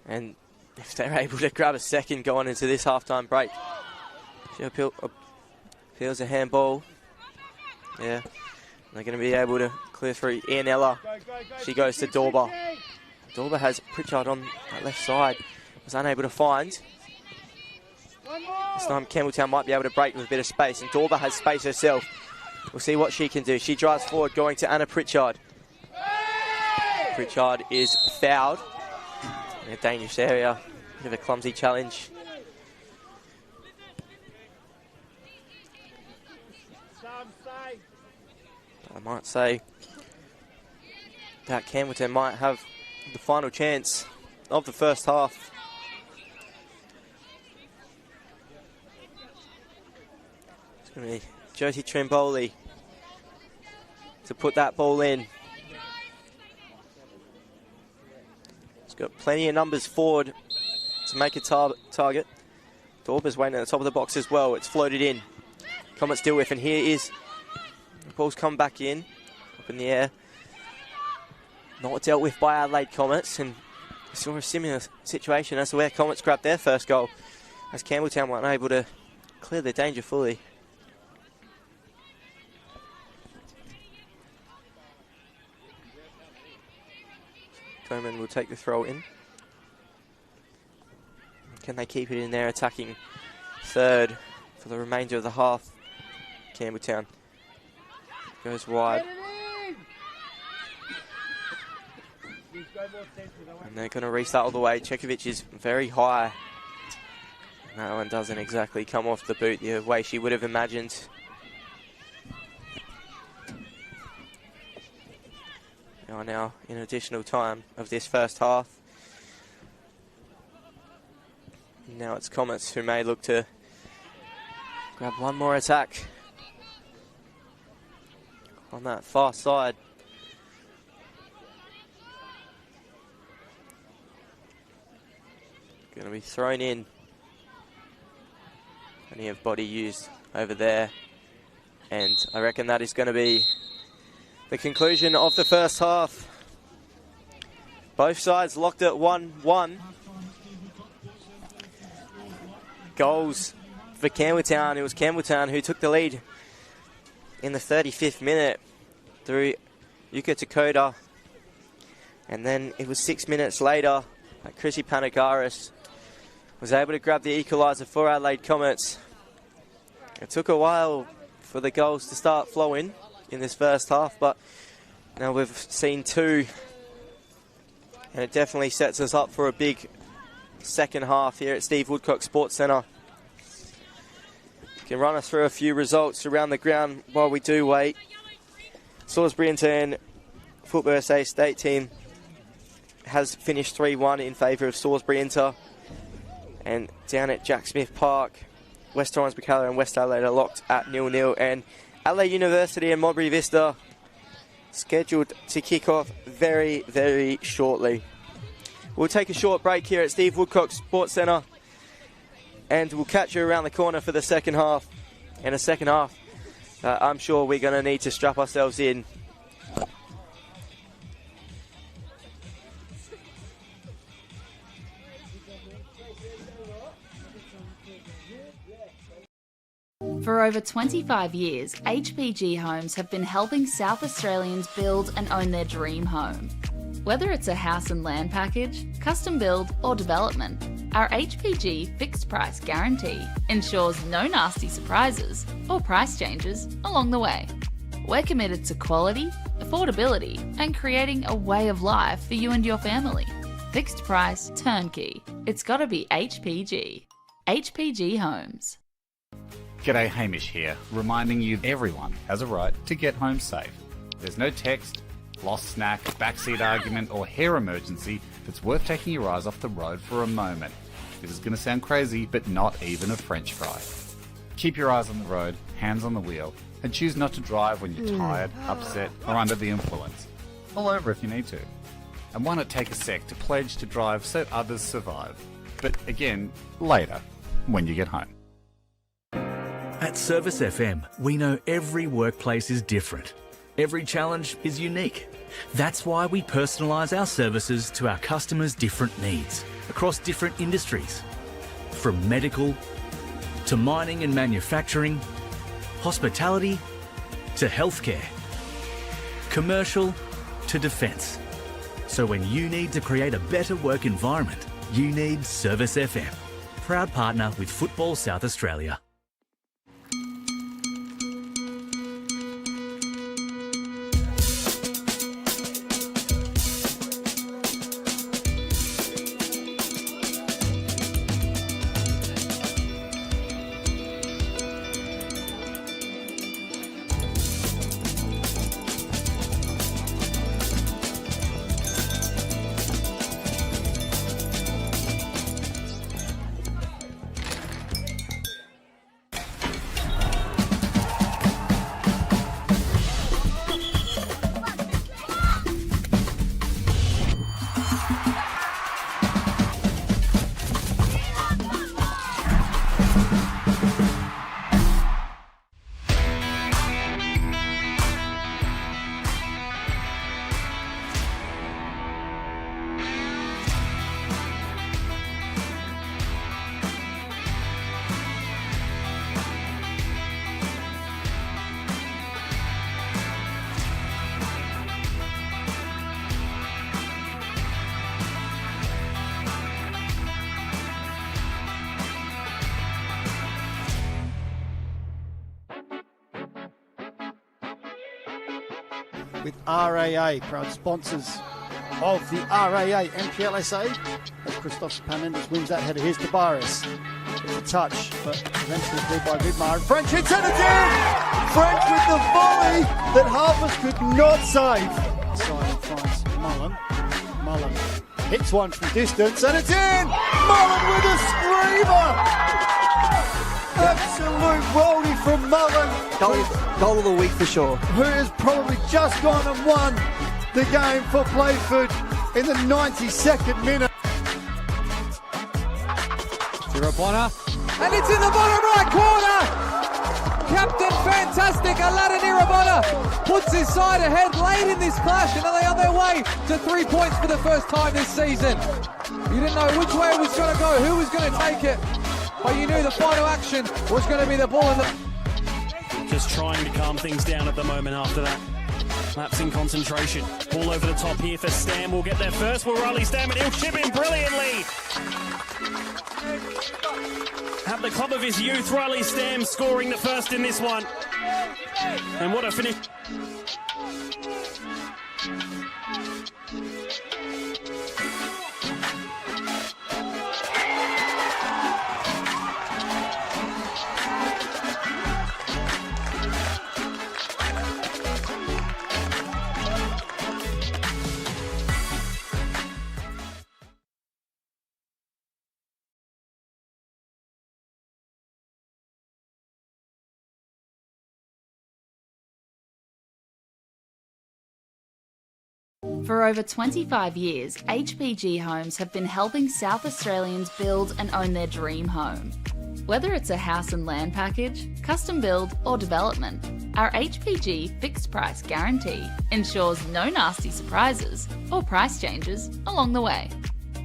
And if they're able to grab a second going into this half-time break. She appeals a handball. Yeah. They're going to be able to clear through Ianella. She goes to Dorber. Dorber has Pritchard on that left side. Was unable to find. This time Campbelltown might be able to break with a bit of space, and Dorber has space herself. We'll see what she can do. She drives forward, going to Anna Pritchard. Pritchard is fouled in a dangerous area. Bit of a clumsy challenge. I might say that Campbelltown might have the final chance of the first half. It's going to be Josie Trimboli to put that ball in. He's got plenty of numbers forward to make a target. Dorber's waiting at the top of the box as well. It's floated in. Comets deal with, and here is the ball's come back in, up in the air. Not dealt with by Adelaide Comets, and we saw a similar situation as to where Comets grabbed their first goal, as Campbelltown weren't able to clear the danger fully. Coleman will take the throw in. Can they keep it in there, attacking third for the remainder of the half? Campbelltown goes wide. And they're going to restart all the way. Cekovic is very high. And that one doesn't exactly come off the boot the way she would have imagined. We are now in additional time of this first half. Now it's Comets who may look to grab one more attack on that far side. Going to be thrown in. Plenty of body used over there. And I reckon that is going to be the conclusion of the first half. Both sides locked at 1-1. Goals for Campbelltown. It was Campbelltown who took the lead in the 35th minute through Yuka Takota. And then it was 6 minutes later that Chrissy Panagaris was able to grab the equaliser for Adelaide Comets. It took a while for the goals to start flowing in this first half, but now we've seen two, and it definitely sets us up for a big second half here at Steve Woodcock Sports Centre. Can run us through a few results around the ground while we do wait. Salisbury Intern Football SA state team has finished 3-1 in favour of Salisbury Inter. And down at Jack Smith Park, West Torrens, Bacala and West Adelaide are locked at 0-0. And Adelaide University and Modbury Vista scheduled to kick off very, very shortly. We'll take a short break here at Steve Woodcock Sports Centre, and we'll catch you around the corner for the second half. In the second half, I'm sure we're going to need to strap ourselves in. For over 25 years, HPG Homes have been helping South Australians build and own their dream home. Whether it's a house and land package, custom build or development, our HPG fixed price guarantee ensures no nasty surprises or price changes along the way. We're committed to quality, affordability and creating a way of life for you and your family. Fixed price turnkey. It's gotta be HPG. HPG Homes. G'day, Hamish here, reminding you everyone has a right to get home safe. There's no text, lost snack, backseat argument or hair emergency that's worth taking your eyes off the road for a moment. This is going to sound crazy, but not even a French fry. Keep your eyes on the road, hands on the wheel, and choose not to drive when you're tired, upset or under the influence. Pull over if you need to. And why not take a sec to pledge to drive so others survive? But again, later, when you get home. At Service FM, we know every workplace is different. Every challenge is unique. That's why we personalise our services to our customers' different needs across different industries. From medical to mining and manufacturing, hospitality to healthcare, commercial to defence. So when you need to create a better work environment, you need Service FM. Proud partner with Football South Australia. With RAA, proud sponsors of the RAA NPLSA. As Christoph Panendas wins that header, here's Tabaris. It's a touch, but eventually cleared by Vidmar. And French hits it again! French with the volley that Harpers could not save. Simon finds Mullen. Mullen hits one from distance, and it's in! Mullen with a screamer! Absolute worldie from Mullen. Goal of the week for sure. Who has probably just gone and won the game for Playford in the 92nd minute. Bonner, and it's in the bottom right corner. Captain Fantastic, Aladdin Irabona, puts his side ahead late in this clash, and then they on their way to 3 points for the first time this season. You didn't know which way it was going to go, who was going to take it, but you knew the final action was going to be the ball in the... Just trying to calm things down at the moment after that. Lapse in concentration. Ball over the top here for Stam. Will get there first. Will Riley Stam, and he'll chip in brilliantly. At the club of his youth, Riley Stam scoring the first in this one. And what a finish. For over 25 years, HPG Homes have been helping South Australians build and own their dream home. Whether it's a house and land package, custom build or development, our HPG fixed price guarantee ensures no nasty surprises or price changes along the way.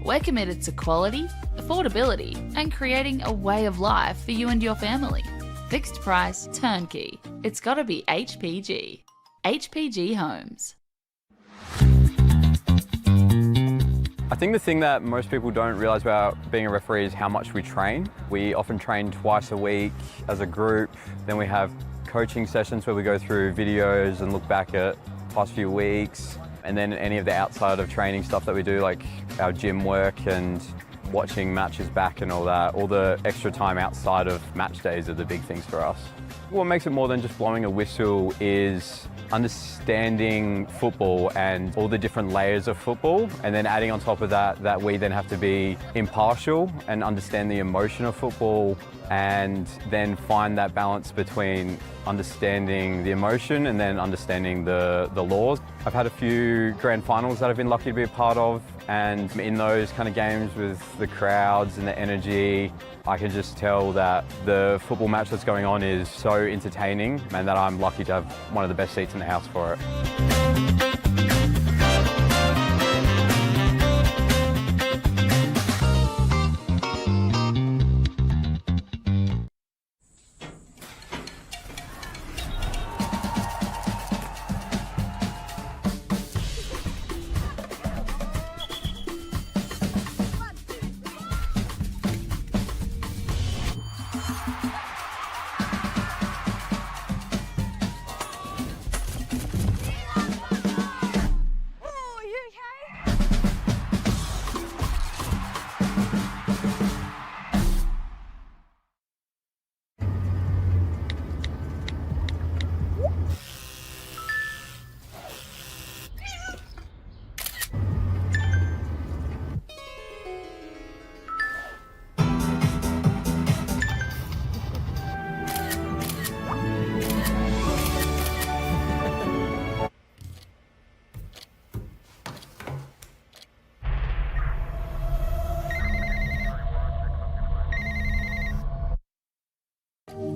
We're committed to quality, affordability and creating a way of life for you and your family. Fixed price, turnkey. It's gotta be HPG. HPG Homes. I think the thing that most people don't realise about being a referee is how much we train. We often train twice a week as a group. Then we have coaching sessions where we go through videos and look back at past few weeks. And then any of the outside of training stuff that we do, like our gym work and watching matches back and all that. All the extra time outside of match days are the big things for us. What makes it more than just blowing a whistle is understanding football and all the different layers of football, and then adding on top of that we then have to be impartial and understand the emotion of football, and then find that balance between understanding the emotion and then understanding the laws. I've had a few grand finals that I've been lucky to be a part of, and in those kind of games with the crowds and the energy, I can just tell that the football match that's going on is so entertaining, and that I'm lucky to have one of the best seats in the house for it.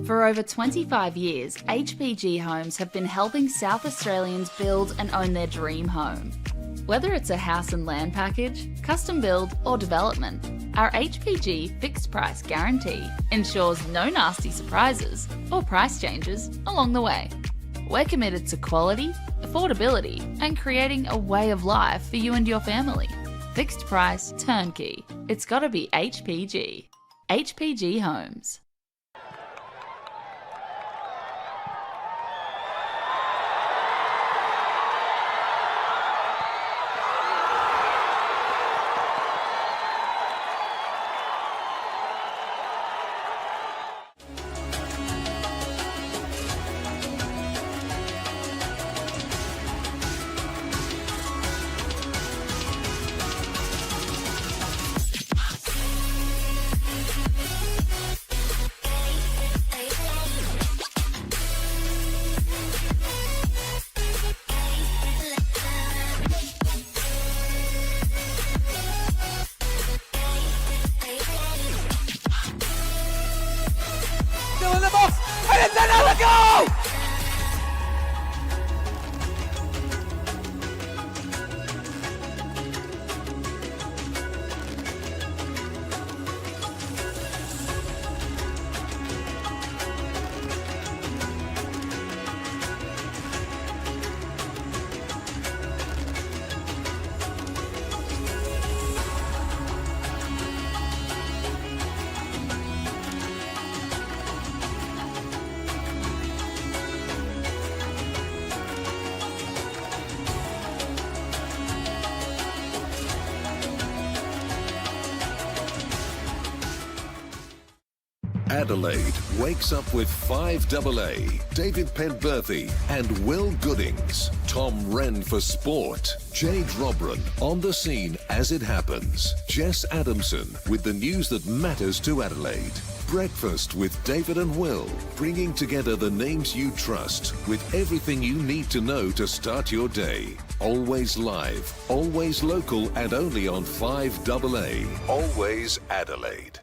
For over 25 years, HPG Homes have been helping South Australians build and own their dream home. Whether it's a house and land package, custom build or development, our HPG fixed price guarantee ensures no nasty surprises or price changes along the way. We're committed to quality, affordability and creating a way of life for you and your family. Fixed price, turnkey. It's gotta be HPG. HPG Homes. a goal! Adelaide wakes up with 5AA, David Penberthy and Will Goodings. Tom Wren for sport. Jade Robran on the scene as it happens. Jess Adamson with the news that matters to Adelaide. Breakfast with David and Will, bringing together the names you trust with everything you need to know to start your day. Always live, always local and only on 5AA. Always Adelaide.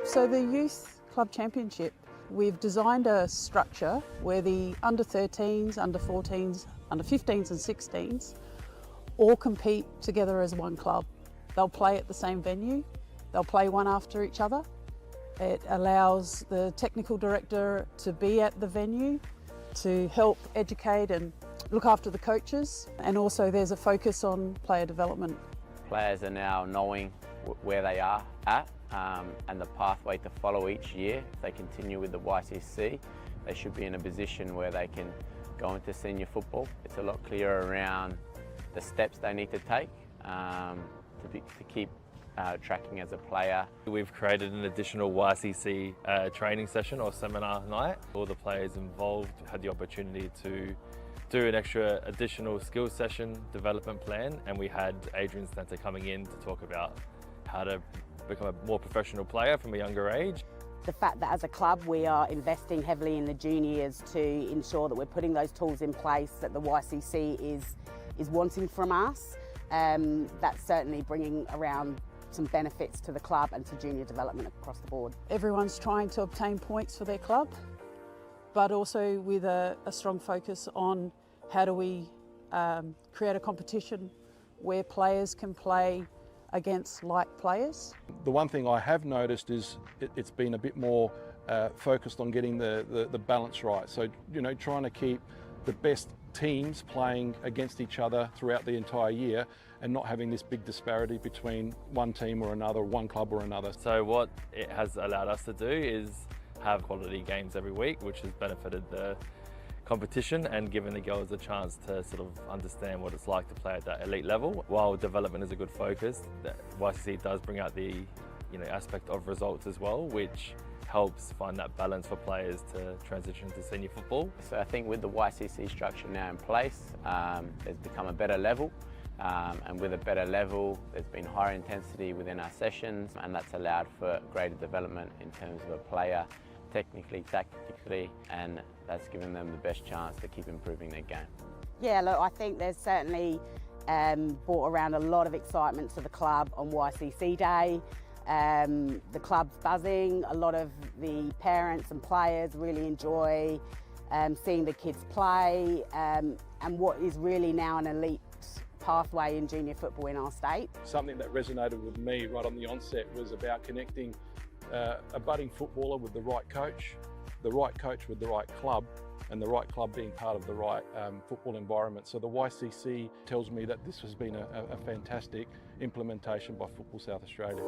So the Youth Club Championship, we've designed a structure where the under 13s, under 14s, under 15s and 16s all compete together as one club. They'll play at the same venue, they'll play one after each other. It allows the technical director to be at the venue to help educate and look after the coaches, and also there's a focus on player development. Players are now knowing where they are at and the pathway to follow each year. If they continue with the YCC, they should be in a position where they can go into senior football. It's a lot clearer around the steps they need to take to keep tracking as a player. We've created an additional YCC training session or seminar night. All the players involved had the opportunity to do an extra additional skills session development plan, and we had Adrian Stanter coming in to talk about how to become a more professional player from a younger age. The fact that as a club we are investing heavily in the juniors to ensure that we're putting those tools in place that the YCC is wanting from us, that's certainly bringing around some benefits to the club and to junior development across the board. Everyone's trying to obtain points for their club, but also with a strong focus on how do we create a competition where players can play against like players. The one thing I have noticed is it's been a bit more focused on getting the balance right. So, you know, trying to keep the best teams playing against each other throughout the entire year and not having this big disparity between one team or another, one club or another. So what it has allowed us to do is have quality games every week, which has benefited the competition and given the girls a chance to sort of understand what it's like to play at that elite level. While development is a good focus, the YCC does bring out the aspect of results as well, which helps find that balance for players to transition to senior football. So I think with the YCC structure now in place, there's become a better level, and with a better level there's been higher intensity within our sessions, and that's allowed for greater development in terms of a player technically, tactically, and that's given them the best chance to keep improving their game. Yeah, look, I think there's certainly brought around a lot of excitement to the club on YCC Day. The club's buzzing, a lot of the parents and players really enjoy seeing the kids play, and what is really now an elite pathway in junior football in our state. Something that resonated with me right on the onset was about connecting a budding footballer with the right coach with the right club, and the right club being part of the right football environment. So the YCC tells me that this has been a fantastic implementation by Football South Australia.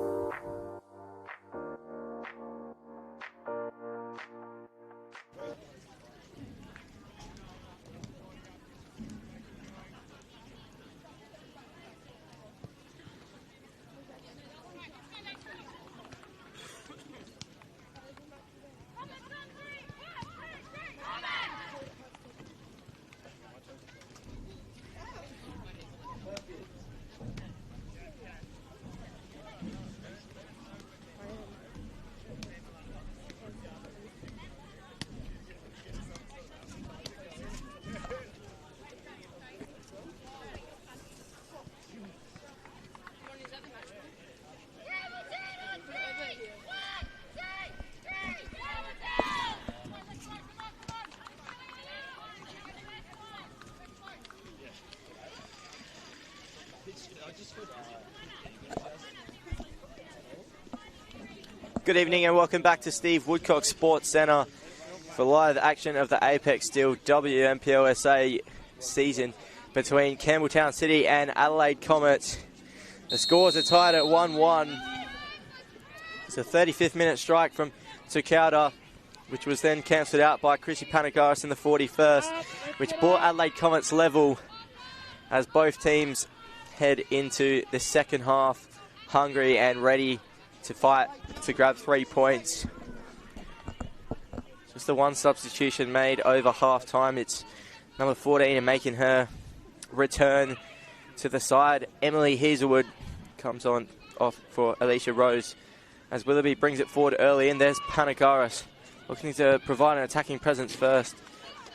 Good evening and welcome back to Steve Woodcock Sports Centre for live action of the Apex Steel NPLSA season between Campbelltown City and Adelaide Comets. The scores are tied at 1-1. It's a 35th minute strike from Tukauda, which was then cancelled out by Chrissy Panagaris in the 41st, which brought Adelaide Comets level as both teams head into the second half hungry and ready to fight to grab 3 points. Just the one substitution made over half time. It's number 14 and making her return to the side. Emily Hazelwood comes on off for Alicia Rose as Willoughby brings it forward early, and there's Panagaris looking to provide an attacking presence first,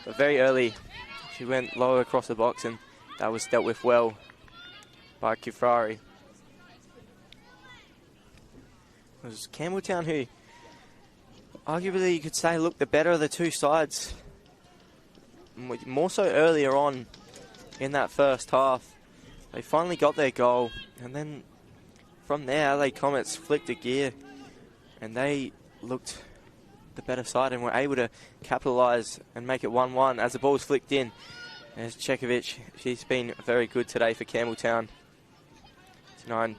but very early she went lower across the box and that was dealt with well by Kifrari. It was Campbelltown who arguably you could say looked the better of the two sides, more so earlier on in that first half. They finally got their goal, and then from there Adelaide Comets flicked a gear and they looked the better side and were able to capitalise and make it 1-1 as the ball's flicked in. There's Cekovic. She's been very good today for Campbelltown. 9.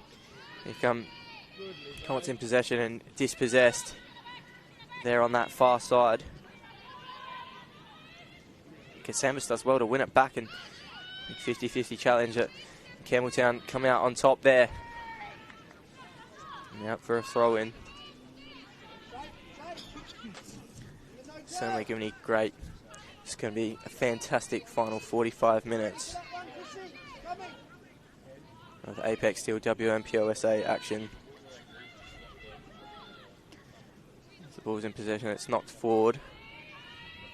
Here come Comets in possession and dispossessed there on that far side. Cassambas does well to win it back, and 50-50 challenge at Campbelltown come out on top there. And out for a throw in. Certainly going to be great. It's going to be a fantastic final 45 minutes of Apex Steel NPLSA action. As the ball's in possession, it's knocked forward.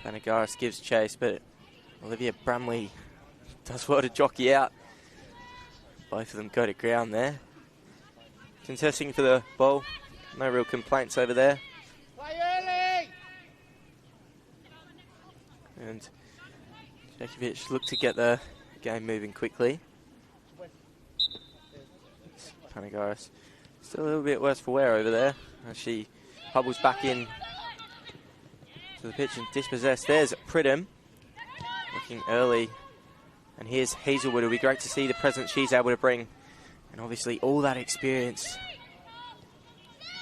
Panagaris gives chase, but Olivia Bramley does well to jockey out. Both of them go to ground there. Contesting for the ball. No real complaints over there. Play early! And Cekovic looked to get the game moving quickly. Panagaris still a little bit worse for wear over there as she hubbles back in to the pitch and dispossessed. There's Pridham looking early, and here's Hazelwood. It'll be great to see the presence she's able to bring, and obviously all that experience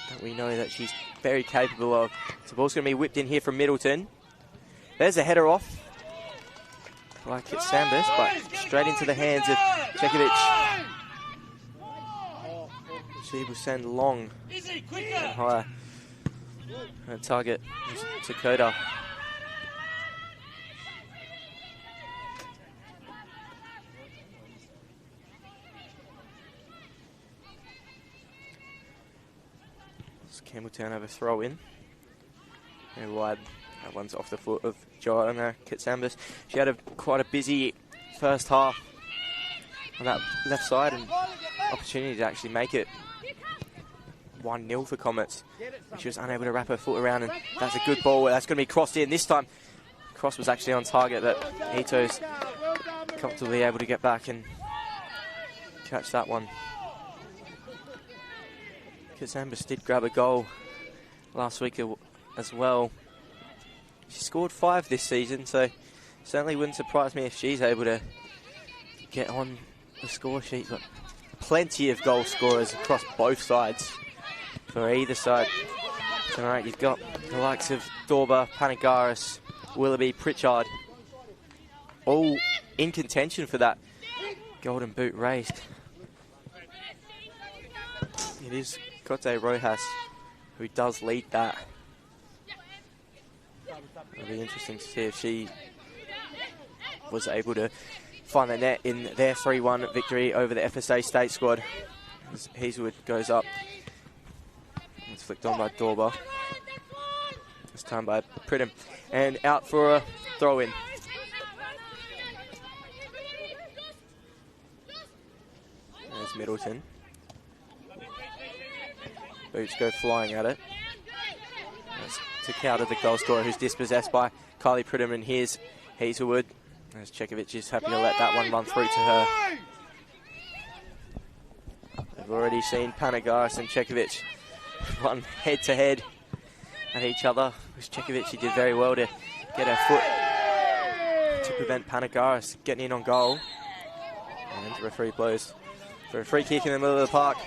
that we know that she's very capable of. So the ball's going to be whipped in here from Middleton. There's a header off by Catsambas, but straight into the hands of Cekovic. She will send long and high. Her target is Dakota. Campbelltown have a throw in. And wide. That one's off the foot of Joanna Catsambas. She had quite a busy first half on that left side, and opportunity to actually make it 1-0 for Comets. She was unable to wrap her foot around, and that's a good ball. That's going to be crossed in. This time, cross was actually on target, but Ito's comfortably able to get back and catch that one. Catsambas did grab a goal last week as well. She scored 5 this season, so certainly wouldn't surprise me if she's able to get on the score sheet. But plenty of goal scorers across both sides for either side tonight. You've got the likes of Dorba, Panagaris, Willoughby, Pritchard, all in contention for that golden boot race. It is Cote Rojas who does lead that. It'll be interesting to see if she was able to find the net in their 3-1 victory over the FSA State squad. As Hazelwood goes up. It's flicked on by Dorba. This time by Pridham. And out for a throw-in. There's Middleton. Boots go flying at it. That's to counter the goal scorer, who's dispossessed by Kylie Pridham, and here's Hazelwood. As Cekovic is happy to let that one run through to her. We've already seen Panagaris and Cekovic run head-to-head at each other. With Cekovic, he did very well to get her foot to prevent Panagaris getting in on goal. And the referee blows for a free kick in the middle of the park.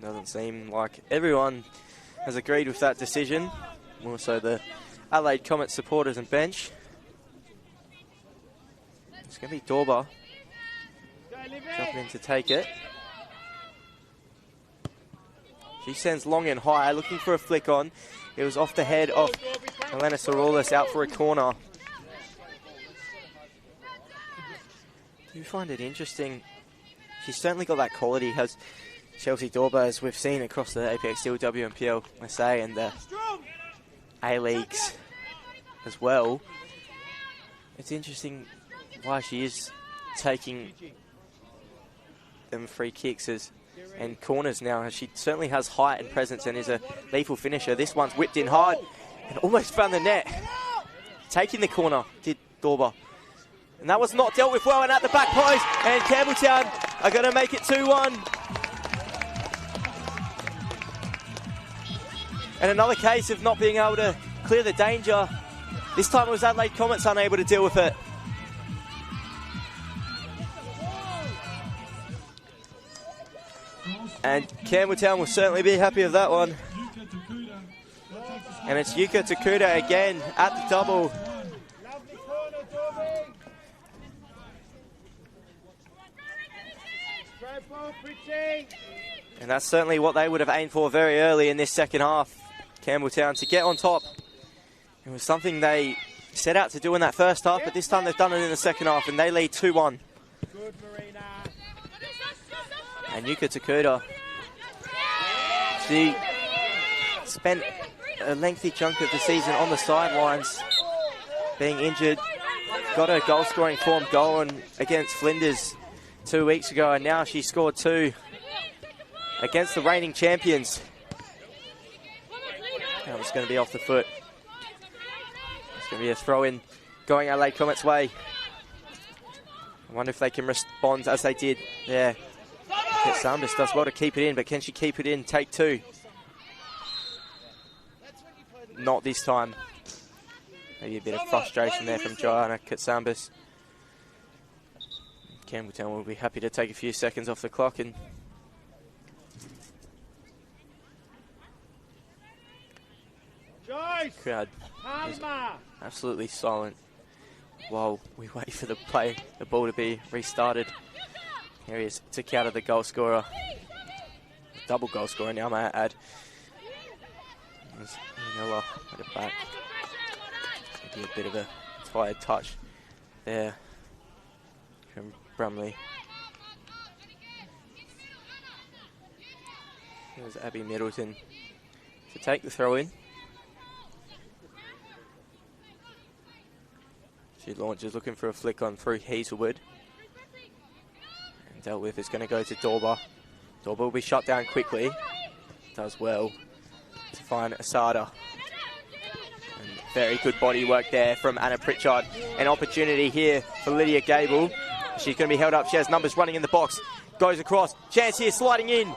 Doesn't seem like everyone has agreed with that decision. More so the Adelaide Comets supporters and bench. It's going to be Dorba jumping in to take it. She sends long and high, looking for a flick on. It was off the head of Elena Saroulis, out for a corner. Do you find it interesting? She's certainly got that quality, has Chelsea Dorba, as we've seen across the Apex Steel WNPLSA and the A-Leagues as well. It's interesting why she is taking them free kicks and corners now. She certainly has height and presence and is a lethal finisher. This one's whipped in hard and almost found the net. Taking the corner, did Dorba. And that was not dealt with well, and at the back post, and Campbelltown are going to make it 2-1. And another case of not being able to clear the danger. This time it was Adelaide Comets unable to deal with it. And Campbelltown will certainly be happy with that one. And it's Yuka Takuda again at the double. And that's certainly what they would have aimed for very early in this second half. Campbelltown to get on top. It was something they set out to do in that first half, but this time they've done it in the second half, and they lead 2-1. And Yuka Takuda, she spent a lengthy chunk of the season on the sidelines, being injured. Got her goal-scoring form going against Flinders 2 weeks ago, and now she scored 2 against the reigning champions. That was going to be off the foot. It's going to be a throw-in going Adelaide Comets' way. I wonder if they can respond as they did there. Sambas does well to keep it in, but can she keep it in? Take 2. Not this time. Maybe a bit of frustration there from Joanna Katsambas. Campbelltown will be happy to take a few seconds off the clock, and crowd is absolutely silent while we wait for the ball to be restarted. Here he is to counter the goal scorer. Double goal scorer now, may I add. Miller at the back. Maybe a bit of a tired touch there from Brumley. There's Abby Middleton to take the throw in. She launches, looking for a flick on through Hazelwood. And dealt with, is going to go to Dorba. Dorba will be shut down quickly. Does well to find Asada. And very good body work there from Anna Pritchard. An opportunity here for Lydia Gable. She's going to be held up. She has numbers running in the box. Goes across. Chance here, sliding in.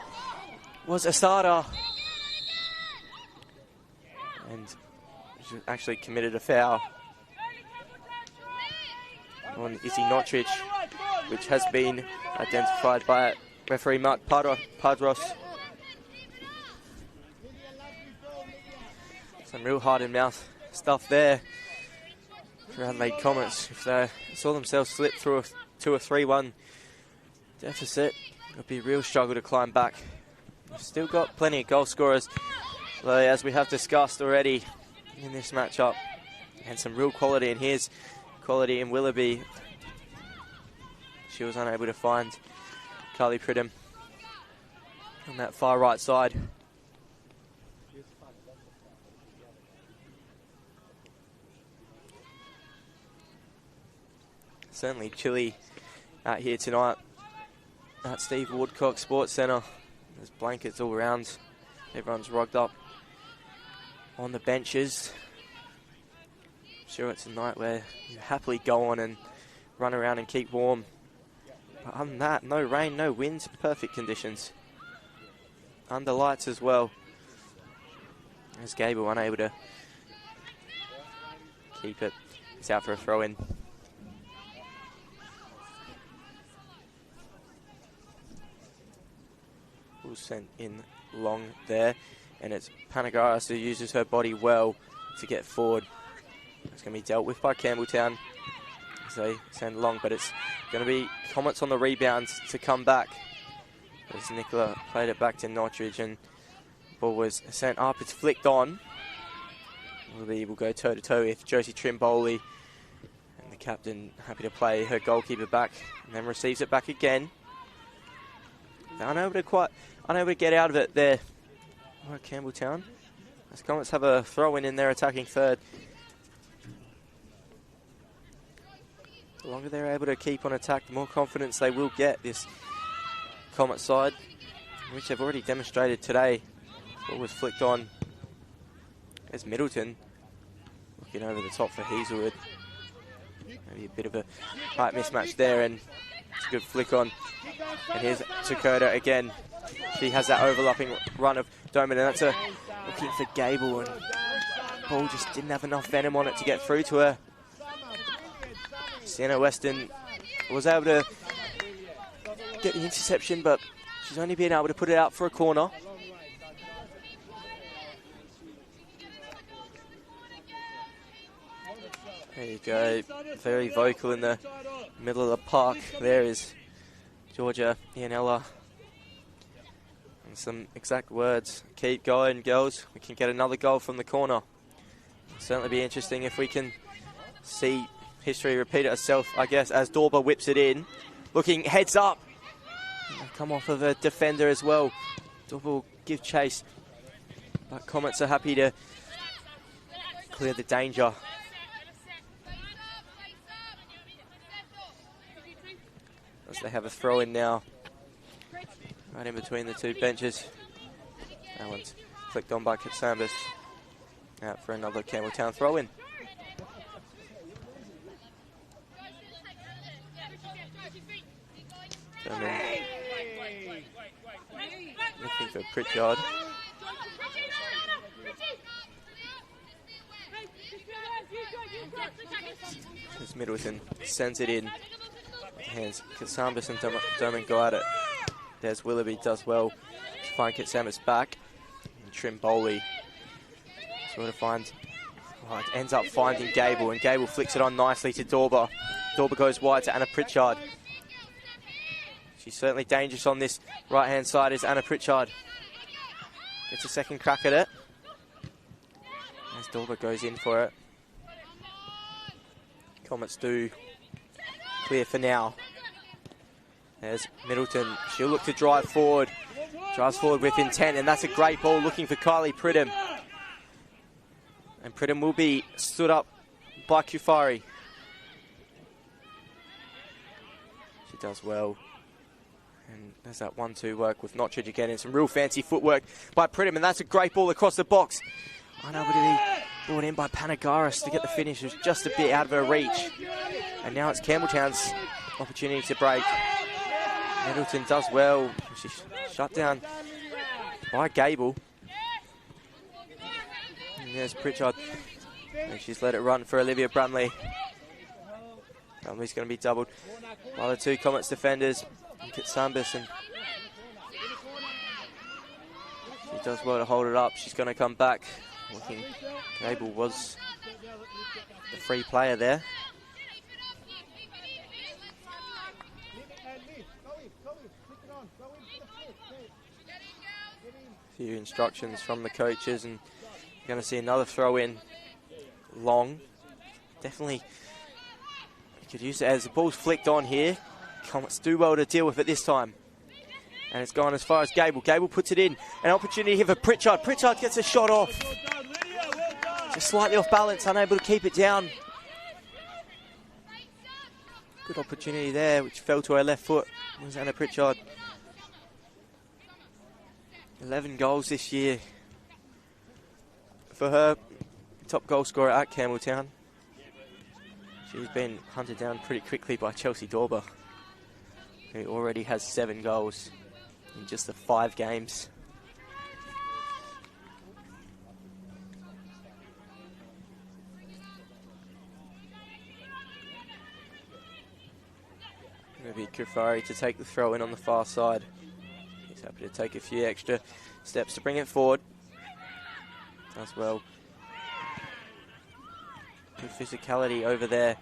Was Asada. And she actually committed a foul on Izzy Notrich, which has been identified by referee Mark Padros. Some real hard-in-mouth stuff there for Adelaide Comets. If they saw themselves slip through to a 3-1 deficit, it would be a real struggle to climb back. We've still got plenty of goal scorers, though, as we have discussed already in this matchup, and some real quality. And here's quality in Willoughby. She was unable to find Carly Pridham on that far right side. Certainly chilly out here tonight at Steve Woodcock Sports Centre. There's blankets all around. Everyone's rugged up on the benches. I'm sure it's a night where you happily go on and run around and keep warm. But other than that, no rain, no winds, perfect conditions. Under lights as well. As Gable unable to keep it. It's out for a throw-in. Ball sent in long there. And it's Panagaris who uses her body well to get forward. It's going to be dealt with by Campbelltown as they send long, but it's going to be Comets on the rebounds to come back. As Nicola played it back to Nortridge and the ball was sent up. It's flicked on. Will go toe-to-toe with Josie Trimboli. And the captain happy to play her goalkeeper back and then receives it back again. They're unable to get out of it there. Campbelltown. As Comets have a throw-in in their attacking third. The longer they're able to keep on attack, the more confidence they will get, this Comet side, which they've already demonstrated today. Ball was flicked on. There's Middleton looking over the top for Hazelwood. Maybe a bit of a height mismatch there, and it's a good flick on. And here's Dakota again. She has that overlapping run of Doman, and that's looking for Gable, and ball just didn't have enough venom on it to get through to her. Sienna Weston was able to get the interception, but she's only been able to put it out for a corner. There you go, very vocal in the middle of the park. There is Georgia Ianella. And some exact words. Keep going, girls. We can get another goal from the corner. It'll certainly be interesting if we can see history repeat itself, I guess, as Dorber whips it in. Looking heads up. Come off of a defender as well. Dorber will give chase. But Comets are happy to clear the danger. As they have a throw in now. Right in between the two benches. That one's flicked on by Katsambas. Out for another Campbelltown throw in. Looking for Pritchard. As Middleton sends it in. Hands Katsambas and Doman go at it. Des Willoughby does well to find Katsambas back. And Trimboli sort of finds, ends up finding Gable, and Gable flicks it on nicely to Dorber. Dorber goes wide to Anna Pritchard. She's certainly dangerous on this right-hand side is Anna Pritchard. Gets a second crack at it. As Dorber goes in for it. Comets do clear for now. There's Middleton. She'll look to drive forward. Drives forward with intent, and that's a great ball looking for Kylie Pridham. And Pridham will be stood up by Kufari. She does well. And there's that 1-2 work with Notchridge again, and some real fancy footwork by Pridham, and that's a great ball across the box. Unable to be brought in by Panagaris to get the finish. It was just a bit out of her reach. And now it's Campbelltown's opportunity to break. Middleton does well. She's shut down by Gable. And there's Pritchard. And she's let it run for Olivia Brumley. Brumley's going to be doubled by the two Comets defenders. Katsambas, and she does well to hold it up. She's going to come back. Looking, Gable was the free player there. A few instructions from the coaches, and you're going to see another throw in long. Definitely, you could use it as the ball's flicked on here. Comets do well to deal with it this time. And it's gone as far as Gable. Gable puts it in. An opportunity here for Pritchard. Pritchard gets a shot off. Just slightly off balance, unable to keep it down. Good opportunity there, which fell to her left foot. It was Anna Pritchard. 11 goals this year for her. Top goal scorer at Campbelltown. She's been hunted down pretty quickly by Chelsea Dorber, who already has 7 goals in just the 5 games. Going to be Kufari to take the throw in on the far side. He's happy to take a few extra steps to bring it forward. Does well. Good physicality over there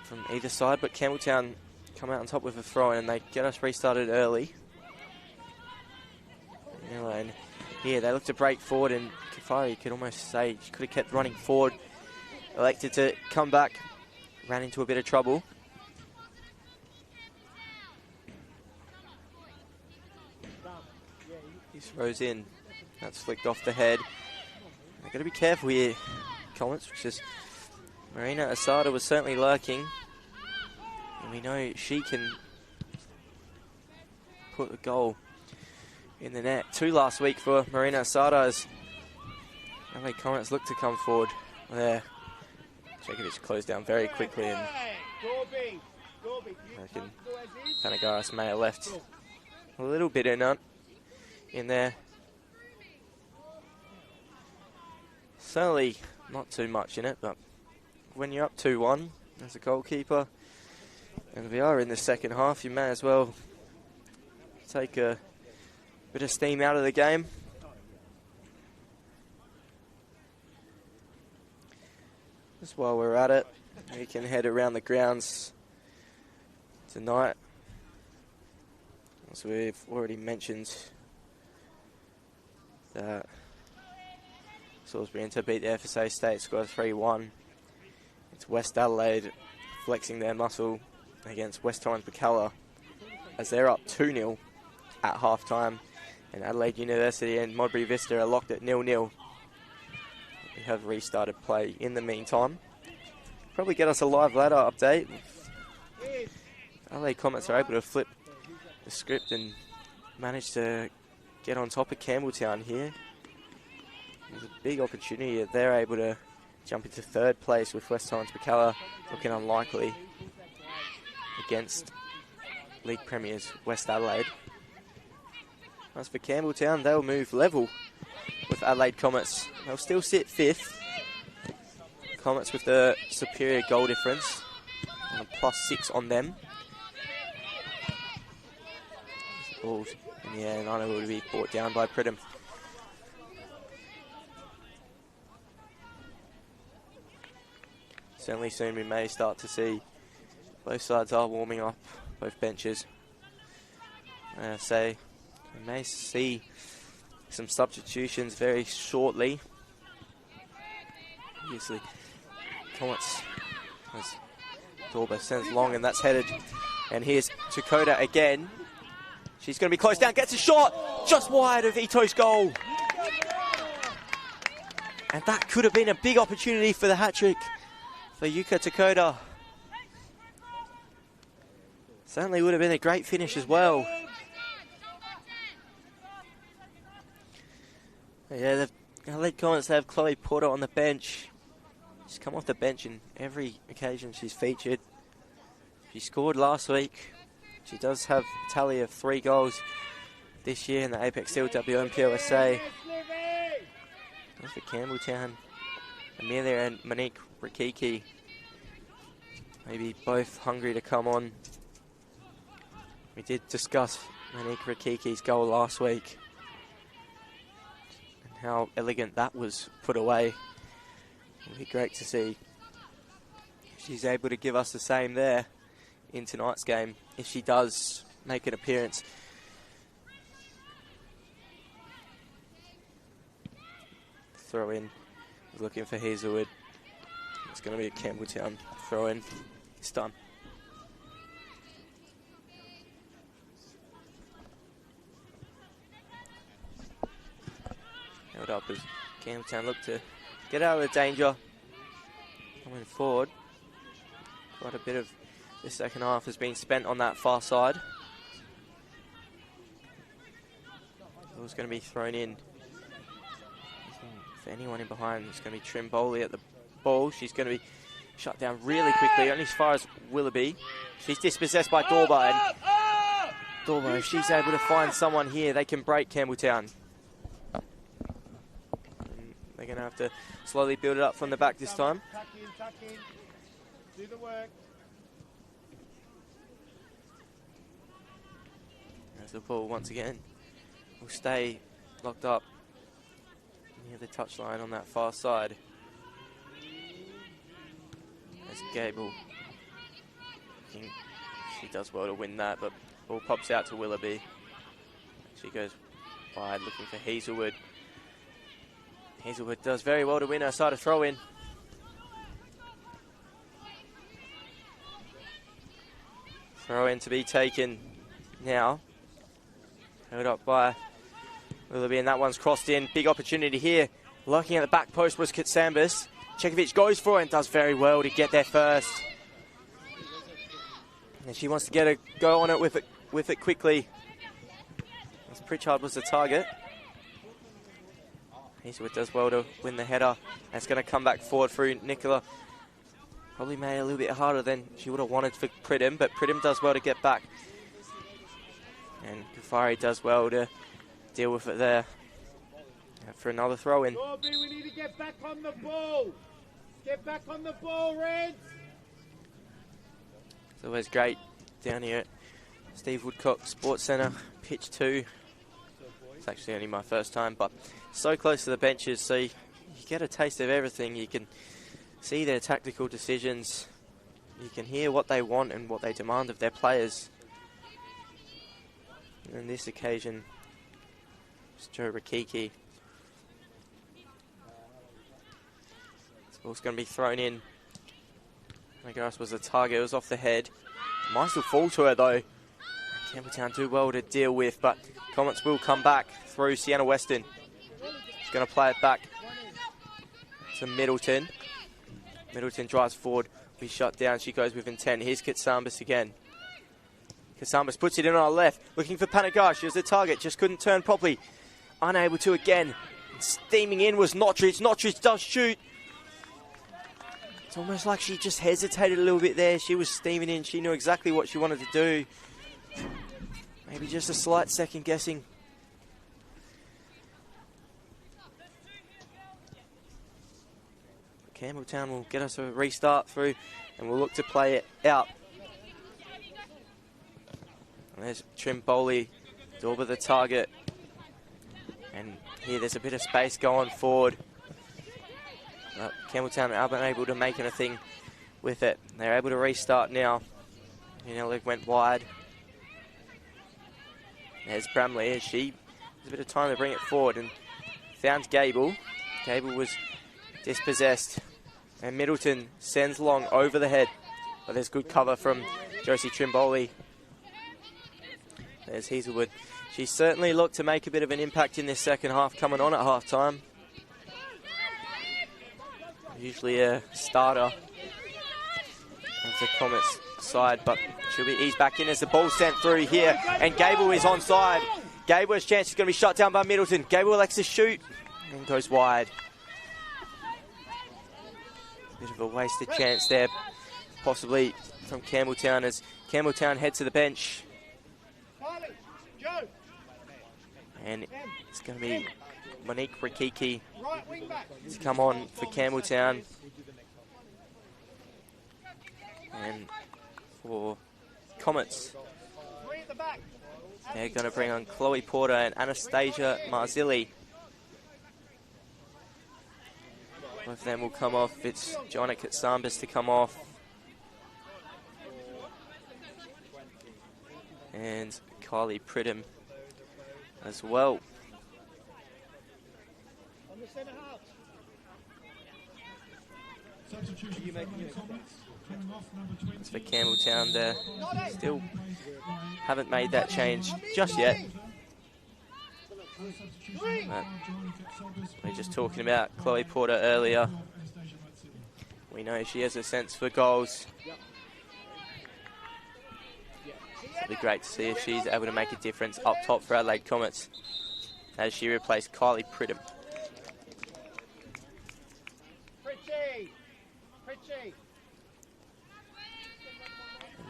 from either side, but Campbelltown come out on top with a throw in and they get us restarted early. And here they look to break forward, and Kufari could almost say she could have kept running forward. Elected to come back, ran into a bit of trouble. He throws in. That's flicked off the head. They've got to be careful here, Comets, because Marina Asada was certainly lurking. And we know she can put a goal in the net. 2 last week for Marina Asada as Adelaide Comets look to come forward there. Cekovic closed down very quickly, and I reckon Panagaris may have left a little bit in there. Certainly not too much in it, but when you're up 2-1 as a goalkeeper, and we are in the second half, you may as well take a bit of steam out of the game. Just while we're at it, we can head around the grounds tonight. As we've already mentioned, that Salisbury Inter beat the FSA State score 3-1. It's West Adelaide flexing their muscle against West Torrens Bacalla as they're up 2-0 at half time, and Adelaide University and Modbury Vista are locked at 0-0. We have restarted play in the meantime. Probably get us a live ladder update. Adelaide Comets are able to flip the script and manage to get on top of Campbelltown here. There's a big opportunity that they're able to jump into 3rd place with West Torrens Bacalla looking unlikely against League Premiers West Adelaide. As for Campbelltown, they'll move level with Adelaide Comets. They'll still sit 5th. Comets with the superior goal difference, on a +6 on them. Balls in the air, and unable to be brought down by Pridham. Certainly soon we may start to see both sides are warming up, both benches. So we may see some substitutions very shortly. Obviously, Comets, as Dorber sends long, and that's headed. And here's Dakota again. She's going to be close down, gets a shot, just wide of Ito's goal. And that could have been a big opportunity for the hat-trick for Yuka Dakota. Certainly would have been a great finish as well. Yeah, the Adelaide Comets have Chloe Porter on the bench. She's come off the bench in every occasion she's featured. She scored last week. She does have a tally of 3 goals this year in the Apex Steel NPLSA. As for Campbelltown, Amelia and Monique Rikiki, maybe both hungry to come on. We did discuss Monique Rikiki's goal last week and how elegant that was put away. It'll be great to see if she's able to give us the same there in tonight's game, if she does make an appearance. Throw in, looking for Hazelwood. It's going to be a Campbelltown throw in. It's done. Held up as Campbelltown look to get out of the danger. Coming forward. Quite a bit of the second half has been spent on that far side. It was going to be thrown in. For anyone in behind, it's going to be Trim Bowley at the ball. She's going to be shut down really quickly, only as far as Willoughby. She's dispossessed by Dorba, and Dorba, if she's able to find someone here, they can break Campbelltown. And they're going to have to slowly build it up from the back this time. Tuck in. Do the work. As the ball once again will stay locked up near the touchline on that far side. As Gable, she does well to win that, but ball pops out to Willoughby. She goes wide looking for Hazelwood. Hazelwood does very well to win her side of throw in. Throw in to be taken now. Held up by Willoughby, and that one's crossed in. Big opportunity here. Lurking at the back post was Katsambas. Cekovic goes for it and does very well to get there first. And she wants to get a go on it with it quickly. As Pritchard was the target. Hazelwood does well to win the header. And it's going to come back forward through Nicola. Probably made it a little bit harder than she would have wanted for Pridham, but Pridham does well to get back. And Kafari does well to deal with it there. For another throw in. Dorby, we need to get back on the ball. Get back on the ball, Reds. It's always great down here at Steve Woodcock Sports Centre, pitch 2. It's actually only my first time, but so close to the benches, so you get a taste of everything. You can see their tactical decisions. You can hear what they want and what they demand of their players. And on this occasion, it's Joe Rikiki. This ball's going to be thrown in. Magaris was the target, it was off the head. Might still fall to her though. Campbelltown do well to deal with, but Comets will come back through Sienna Weston. She's going to play it back to Middleton. Middleton drives forward, be shut down, she goes with intent. Here's Katsambas again. Katsambas puts it in on our left, looking for Panagash. She was the target, just couldn't turn properly. Unable to again. Steaming in was Notridge. Notridge does shoot. It's almost like she just hesitated a little bit there. She was steaming in. She knew exactly what she wanted to do. Maybe just a slight second guessing. Campbelltown will get us a restart through, and we'll look to play it out. And there's Trimboli, Dorba the target. And here there's a bit of space going forward. But Campbelltown are unable to make anything with it. They're able to restart now. Leg went wide. There's Bramley. She has a bit of time to bring it forward and found Gable. Gable was dispossessed. And Middleton sends long over the head. But there's good cover from Josie Trimboli. There's Hazelwood. She certainly looked to make a bit of an impact in this second half, coming on at half time. Usually a starter of the Comets side, but she'll be eased back in as the ball sent through here, and Gable is onside. Gable's chance is going to be shot down by Middleton. Gable elects to shoot and goes wide. Bit of a wasted chance there, possibly from Campbelltown, as Campbelltown head to the bench. And it's going to be Monique Rikiki to come on for Campbelltown. And for Comets, they're going to bring on Chloe Porter and Anastasia Marzilli. Both of them will come off. It's Joanna Katsambas to come off. And Kylie Pridham as well. It's for Campbelltown there. Still haven't made that change just yet. But we were just talking about Chloe Porter earlier. We know she has a sense for goals. It'll be great to see if she's able to make a difference up top for Adelaide Comets as she replaced Kylie Pridham.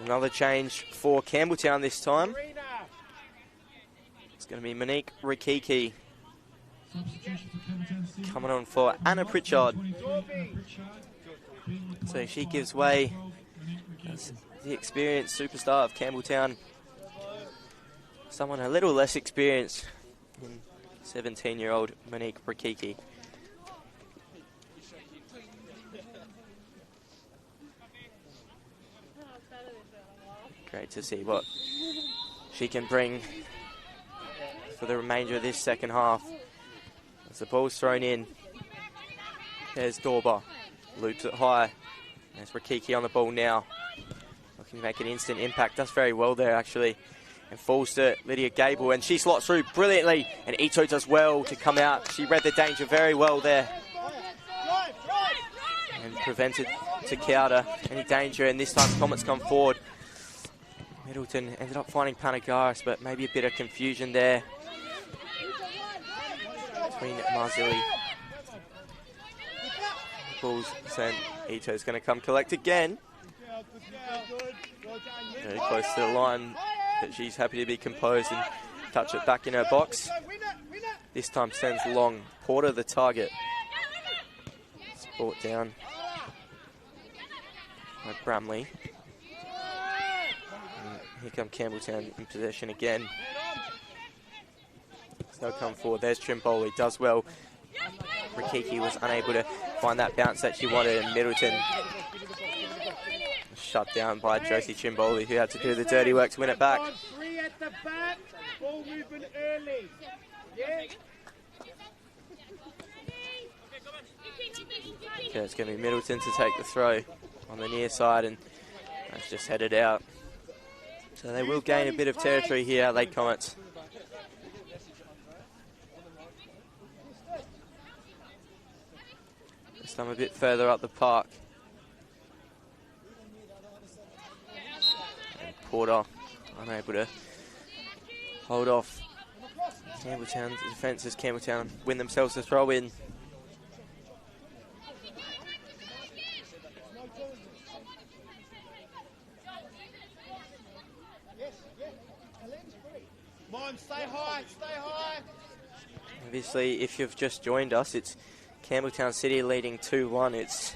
Another change for Campbelltown this time. It's going to be Monique Rikiki coming on for Anna Pritchard. So she gives way as the experienced superstar of Campbelltown. Someone a little less experienced than 17-year-old Monique Rikiki. Great to see what she can bring for the remainder of this second half. As the ball's thrown in, there's Dorber, loops it high. There's Rikiki on the ball now, looking to make an instant impact. Does very well there actually, and falls to Lydia Gable, and she slots through brilliantly, and Ito does well to come out. She read the danger very well there and prevented Takauda any danger, and this time Comets come forward. Middleton ended up finding Panagaris, but maybe a bit of confusion there between Marzilli. Ball's sent. Ito's going to come collect again. Very close to the line, but she's happy to be composed and touch it back in her box. This time sends long. Porter the target. It's brought down by Bramley. Here come Campbelltown in possession again. They'll come forward. There's Trimboli, does well. Rikiki was unable to find that bounce that she wanted, and Middleton shut down by Josie Trimboli, who had to do the dirty work to win it back. Three at the back, ball movement early. Yeah. Okay, it's going to be Middleton to take the throw on the near side, and that's just headed out. So they will gain a bit of territory here, Adelaide Comets. This time a bit further up the park. And Porter unable to hold off Campbelltown's defence as Campbelltown win themselves a throw in. Stay high, stay high. Obviously, if you've just joined us, it's Campbelltown City leading 2-1. It's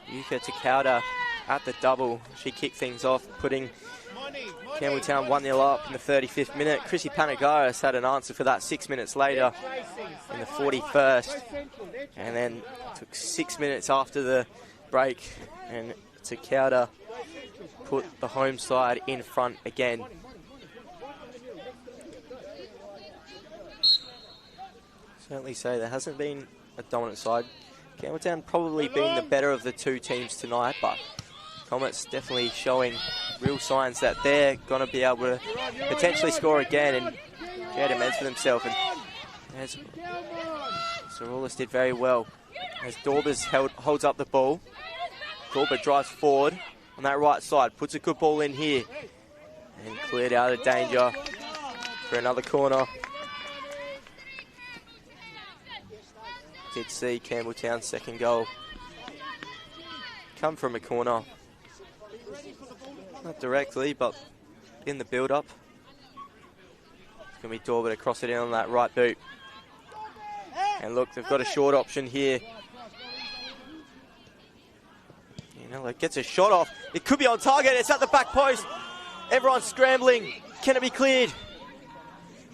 Yuka Takauda at the double. She kicked things off, putting Campbelltown 1-0 up in the 35th minute. Chrissy Panagaris had an answer for that 6 minutes later in the 41st. And then took 6 minutes after the break, and Takauda put the home side in front again. Certainly say there hasn't been a dominant side. Campbelltown probably being the better of the two teams tonight, but Comets definitely showing real signs that they're going to be able to potentially score again and create immense for themselves. And as Saroulis did very well, as Dorber's holds up the ball. Dorber drives forward on that right side, puts a good ball in here, and cleared out of danger for another corner. Did see Campbelltown's second goal come from a corner. Not directly, but in the build-up. It's going to be Dorber to cross it in on that right boot. And look, they've got a short option here. You know, like gets a shot off. It could be on target. It's at the back post. Everyone's scrambling. Can it be cleared?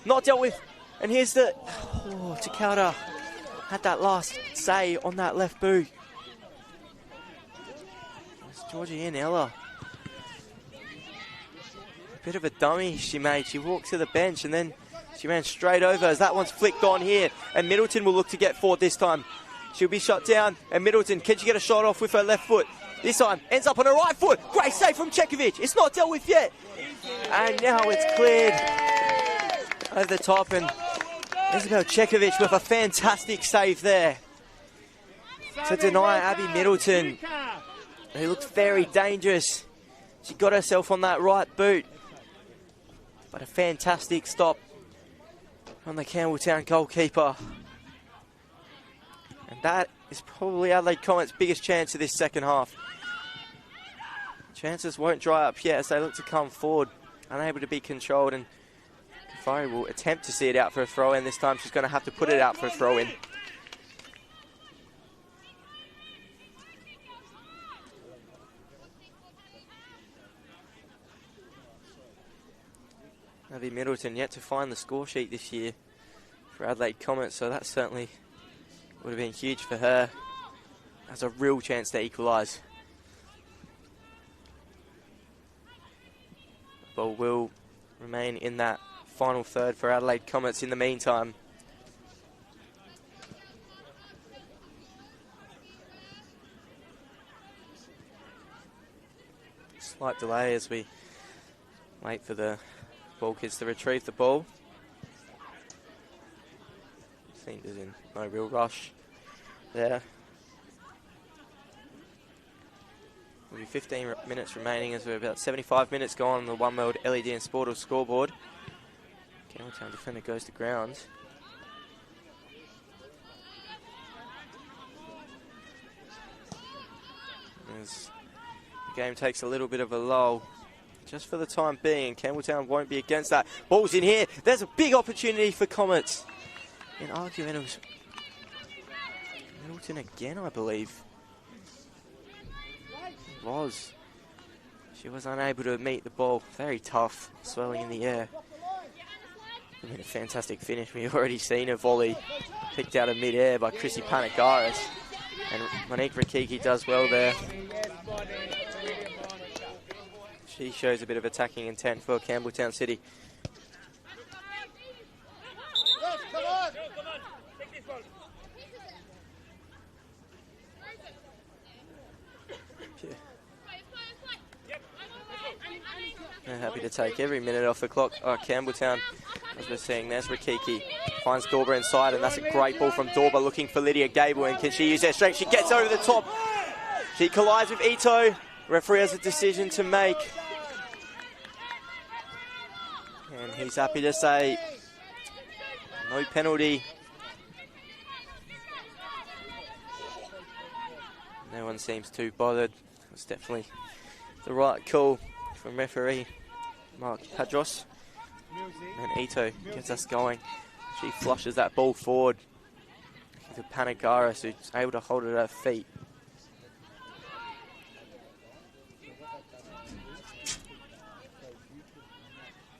Not dealt with. And here's the... Oh, Takauda had that last say on that left boot. It's Georgianella. A bit of a dummy she made. She walked to the bench and then she ran straight over as that one's flicked on here. And Middleton will look to get forward this time. She'll be shut down. And Middleton, can she get a shot off with her left foot? This time, ends up on her right foot. Great save from Cekovic. It's not dealt with yet. And now it's cleared over the top, and Isabel Cekovic with a fantastic save there to deny Abby Middleton, who looked very dangerous. She got herself on that right boot, but a fantastic stop from the Campbelltown goalkeeper. And that is probably Adelaide Comets' biggest chance of this second half. chances won't dry up yet as they look to come forward, unable to be controlled, and Kafari will attempt to see it out for a throw-in. This time she's going to have to put it out for a throw-in. Abby Middleton yet to find the score sheet this year for Adelaide Comets, so that certainly would have been huge for her. Has a real chance to equalise. The ball will remain in that final third for Adelaide Comets in the meantime. Slight delay as we wait for the ball kids to retrieve the ball. Seems there's in no real rush there. Will be 15 minutes remaining as we're about 75 minutes gone on the One World LED and Sportal scoreboard. Campbelltown defender goes to ground. As the game takes a little bit of a lull, just for the time being, Campbelltown won't be against that. Ball's in here. There's a big opportunity for Comets. In argument, it was Middleton again, I believe. She was unable to meet the ball. Very tough, swelling in the air. I mean, a fantastic finish. We've already seen a volley picked out of mid-air by Chrissy Panagaris. And Monique Rikiki does well there. She shows a bit of attacking intent for Campbelltown City. They're happy to take every minute off the clock. Campbelltown, as we're seeing, there's Rikiki. Finds Dorba inside, and that's a great ball from Dorba looking for Lydia Gable. And can she use her strength? She gets over the top. She collides with Ito. Referee has a decision to make. And he's happy to say no penalty. No one seems too bothered. It's definitely the right call from referee Mark Padros. And Ito gets us going. She flushes that ball forward to Panagaris, who's able to hold it at her feet.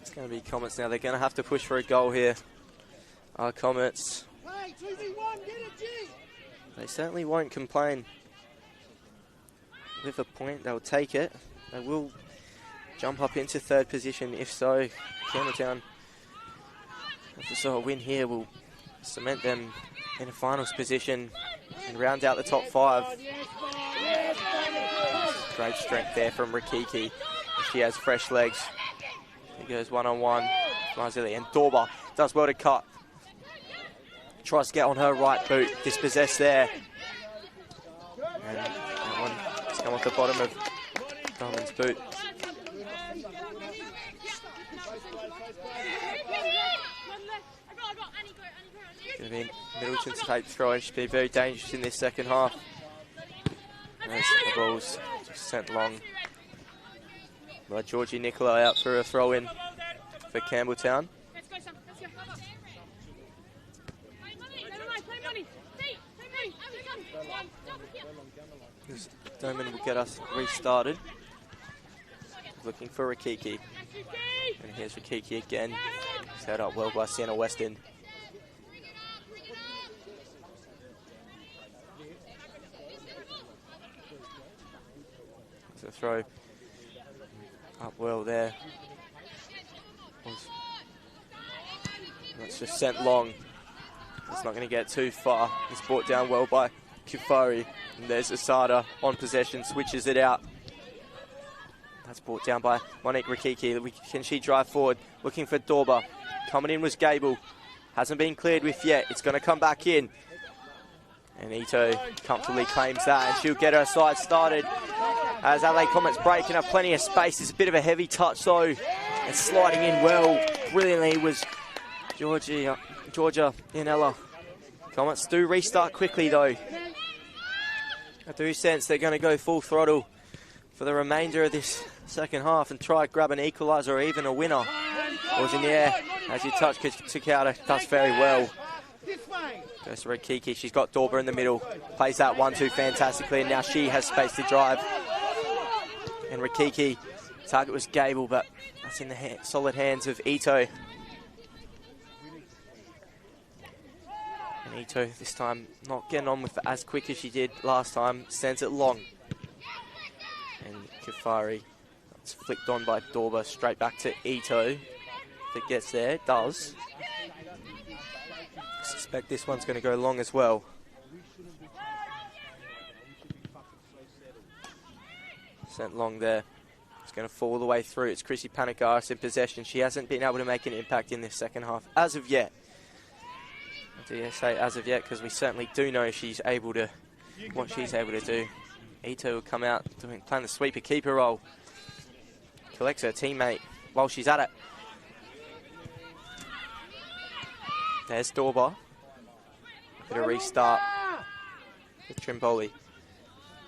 It's going to be Comets now. They're going to have to push for a goal here. Our Comets. They certainly won't complain. With a point, they'll take it. They will jump up into third position. If so, Campbelltown, if they saw a win here, will cement them in a finals position and round out the top 5. Great strength there from Rikiki. She has fresh legs. He goes one-on-one. Marzilli and Dorba does well to cut. Tries to get on her right boot. Dispossessed there. And that one has come off the bottom of Diamond's boot. Going to be Middleton to take the throw, and should be very dangerous in this second half. As the ball's just sent long by Georgie Nicola out for a throw in for Campbelltown. Doman will get us restarted. Looking for Rikiki. And here's Rikiki again. Set up well by Sienna Weston. There's a throw up well there. That's just sent long. It's not going to get too far. It's brought down well by Kifari. And there's Asada on possession, switches it out. That's brought down by Monique Rikiki. Can she drive forward? Looking for Dorba. Coming in was Gable. Hasn't been cleared with yet. It's going to come back in. And Ito comfortably claims that, and she'll get her side started. As Adelaide Comets breaking up plenty of space. It's a bit of a heavy touch though. And sliding in well, brilliantly, was Georgia Yanella. Comets do restart quickly though. I do sense they're going to go full throttle for the remainder of this second half and try grab an equaliser or even a winner. Ball's in the air as you touch Takauda, does very well. Goes to Rikiki, she's got Dorber in the middle, plays that 1-2 fantastically, and now she has space to drive. And Rikiki, target was Gable, but that's in the solid hands of Ito. And Ito this time not getting on with it as quick as she did last time, sends it long. And Kafari, it's flicked on by Dorber, straight back to Ito. If it gets there, it does. I suspect this one's going to go long as well. Sent long there. It's going to fall all the way through. It's Chrissy Panagaris in possession. She hasn't been able to make an impact in this second half as of yet. I say as of yet because we certainly do know she's able to, what she's able to do. Ito will come out playing the sweeper keeper role. Collects her teammate while she's at it. There's Dorber. Look at a restart with Trimboli.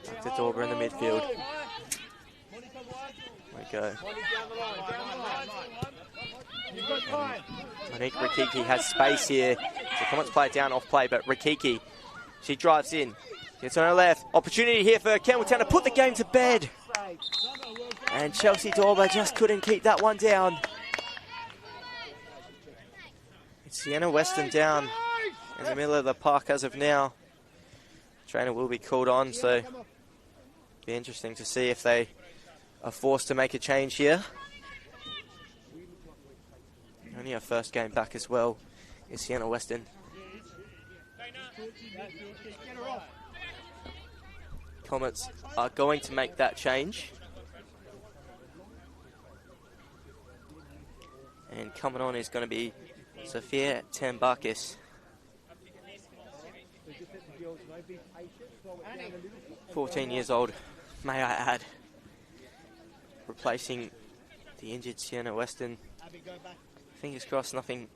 Back to Dorber in the midfield. There we go. Monique Rikiki has space here. So Comets play it down off play, but Rikiki, she drives in. Gets on her left. Opportunity here for Campbelltown to put the game to bed. And Chelsea Dorber just couldn't keep that one down. It's Sienna Weston down in the middle of the park as of now. Trainer will be called on, so it'll be interesting to see if they are forced to make a change here. Only her first game back as well is Sienna Weston. Comets are going to make that change. And coming on is going to be Sophia Tambakis. 14 years old, may I add. Replacing the injured Sienna Weston. Fingers crossed nothing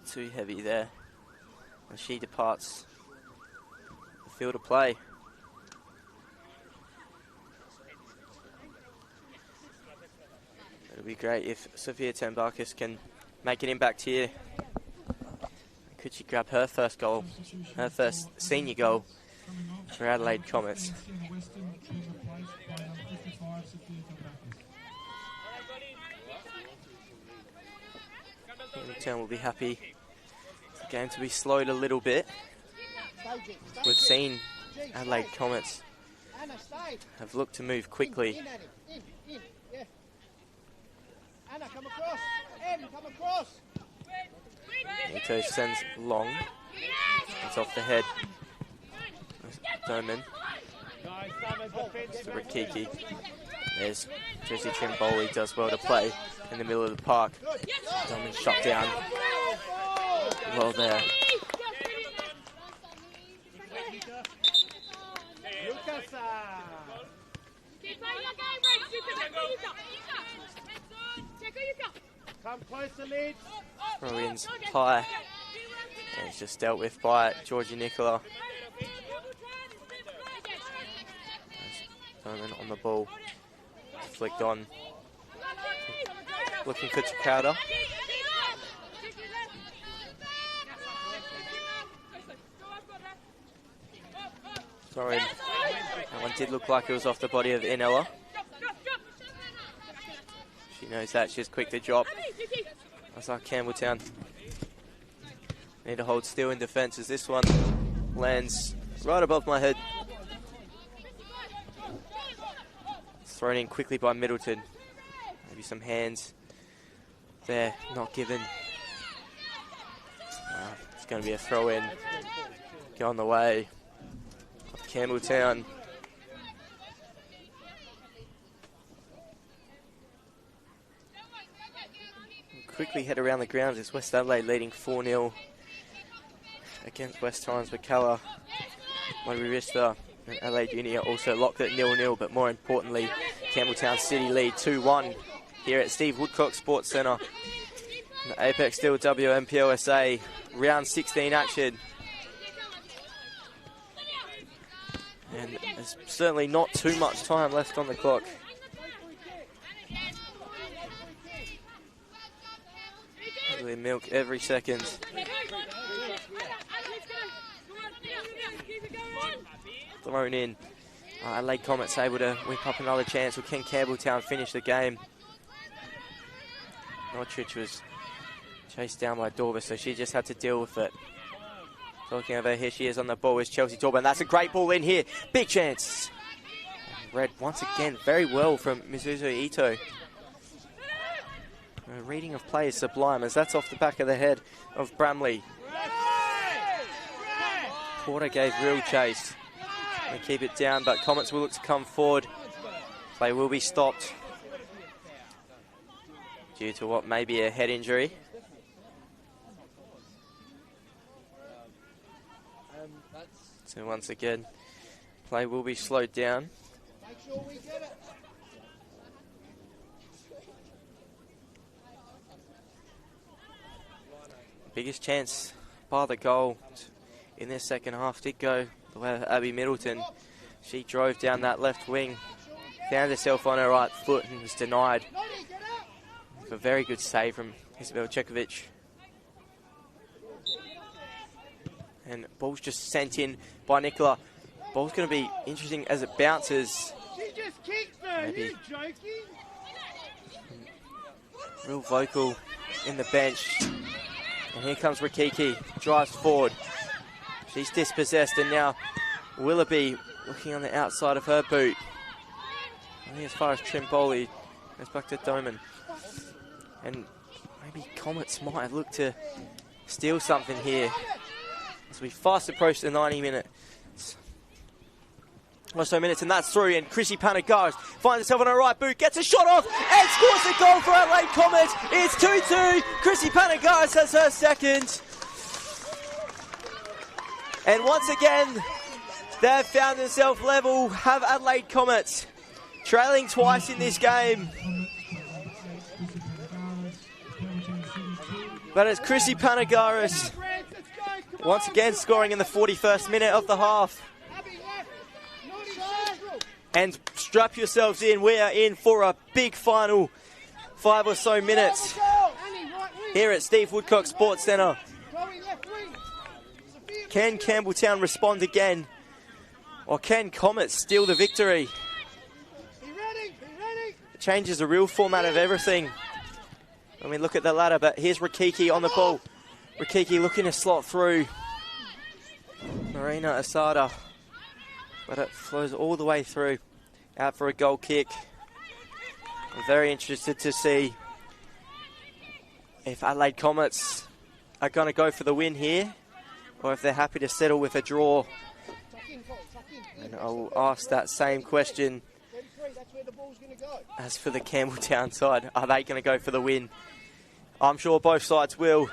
too heavy there as she departs the field of play. It'll be great if Sophia Tambakis can make an impact here. Could she grab her first goal, her first senior goal for Adelaide Comets? Campbelltown will be happy for the game to be slowed a little bit. We've seen Adelaide Comets have looked to move quickly. Anna, come across. Come across. Ito sends long. It's off the head. Doman. To Rikiki. There's Josie Trimboli, does well to play in the middle of the park. Doman shot down. Well there. Come closer, Lids. Throw-ins high. And it's just dealt with by Georgie Nicola. Doman on the ball. Flicked on. Looking for Takauda. Throw-in. That one did look like it was off the body of Inella. She knows that, she's quick to drop. That's like Campbelltown. Need to hold still in defence as this one lands right above my head. Thrown in quickly by Middleton. Maybe some hands there, not given. It's going to be a throw in. Go on the way of Campbelltown. Quickly head around the grounds as West Adelaide leading 4-0 against West Torrens. McCullough, Monterey-Rista and Adelaide Uni are also locked at 0-0, but more importantly, Campbelltown City lead 2-1 here at Steve Woodcock Sports Centre. The Apex Steel WNPLSA round 16 action. And there's certainly not too much time left on the clock. We milk every second. Thrown in. Adelaide Comets able to whip up another chance. Or can Campbelltown finish the game? Notchridge was chased down by Dorber, so she just had to deal with it. Talking over, here she is on the ball is Chelsea Dorber, and that's a great ball in here. Big chance. Red once again very well from Mizuzu Ito. A reading of play is sublime as that's off the back of the head of Bramley. Porter gave real chase. They keep it down, but Comets will look to come forward. Play will be stopped due to what may be a head injury. So once again, play will be slowed down. Biggest chance by the goal in this second half did go the way of Abby Middleton. She drove down that left wing, found herself on her right foot and was denied. A very good save from Isabel Cekovic. And ball's just sent in by Nicola. Ball's going to be interesting as it bounces. Maybe real vocal in the bench. And here comes Rikiki, drives forward. She's dispossessed, and now Willoughby looking on the outside of her boot. I think as far as Trimboli, goes back to Doman. And maybe Comets might look to steal something here as we fast approach the 90 minutes. Or so minutes, and that's through, and Chrissy Panagaris finds herself on her right boot, gets a shot off, and scores a goal for Adelaide Comets. It's 2-2. Chrissy Panagaris has her second. And once again, they've found themselves level, have Adelaide Comets, trailing twice in this game. But it's Chrissy Panagaris once again scoring in the 41st minute of the half. And strap yourselves in, we are in for a big final 5 or so minutes here at Steve Woodcock Sports Centre. Can Campbelltown respond again, or can Comets steal the victory? It changes the real format of everything when we look at the ladder, but here's Rikiki on the ball. Rikiki looking to slot through Marina Asada, but it flows all the way through, out for a goal kick. I'm very interested to see if Adelaide Comets are going to go for the win here, or if they're happy to settle with a draw. And I'll ask that same question as for the Campbelltown side. Are they going to go for the win? I'm sure both sides will.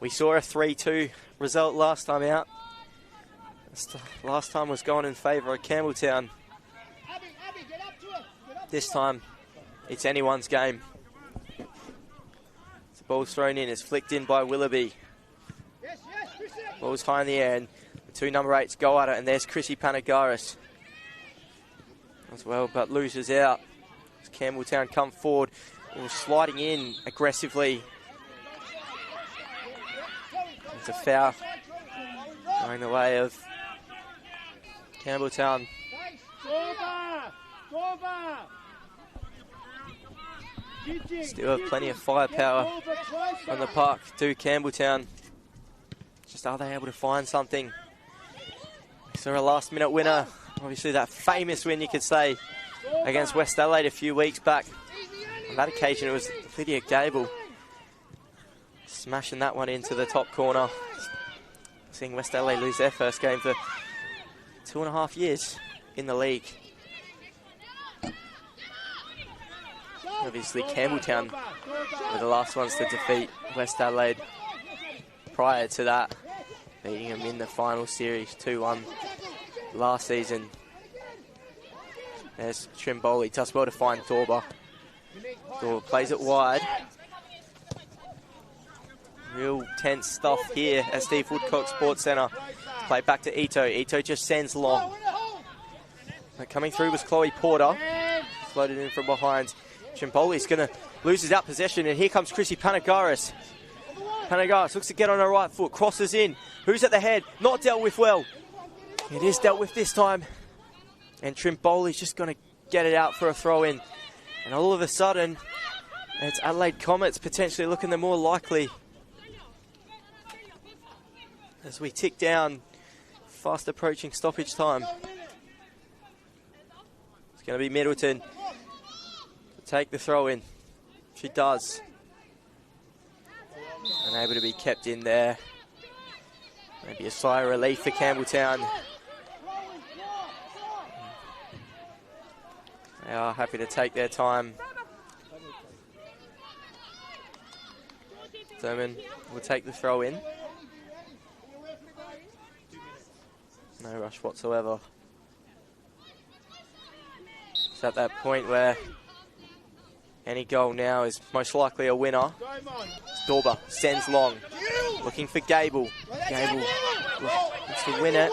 We saw a 3-2 result last time out. Last time was going in favour of Campbelltown. This time, it's anyone's game. The ball's thrown in, it's flicked in by Willoughby. Ball's high in the air, and the two number 8s go at it, and there's Chrissy Panagaris as well, but loses out. As Campbelltown come forward, sliding in aggressively. It's a foul going the way of Campbelltown. Still have plenty of firepower on the park to Campbelltown. Just are they able to find something? We saw a last minute winner. Obviously that famous win, you could say, against West Adelaide a few weeks back. On that occasion it was Lydia Gable smashing that one into the top corner. Seeing West Adelaide lose their first game for 2.5 years in the league. Obviously Campbelltown were the last ones to defeat West Adelaide prior to that, beating them in the final series 2-1 last season. There's Trimboli, does well to find Dorber. Dorber plays it wide. Real tense stuff here at Steve Woodcock Sports Centre. Play back to Ito. Ito just sends long. Coming through was Chloe Porter. Floated in from behind. Chimboli's going to lose his out possession, and here comes Chrissy Panagaris. Panagaris looks to get on her right foot, crosses in. Who's at the head? Not dealt with well. It is dealt with this time. And Trimboli's just going to get it out for a throw in. And all of a sudden, it's Adelaide Comets potentially looking the more likely. As we tick down, fast approaching stoppage time. It's going to be Middleton to take the throw in. She does. Unable to be kept in there. Maybe a sigh of relief for Campbelltown. They are happy to take their time. Thurman will take the throw in. No rush whatsoever. It's at that point where any goal now is most likely a winner. Dorber sends long, looking for Gable. Gable looks to win it.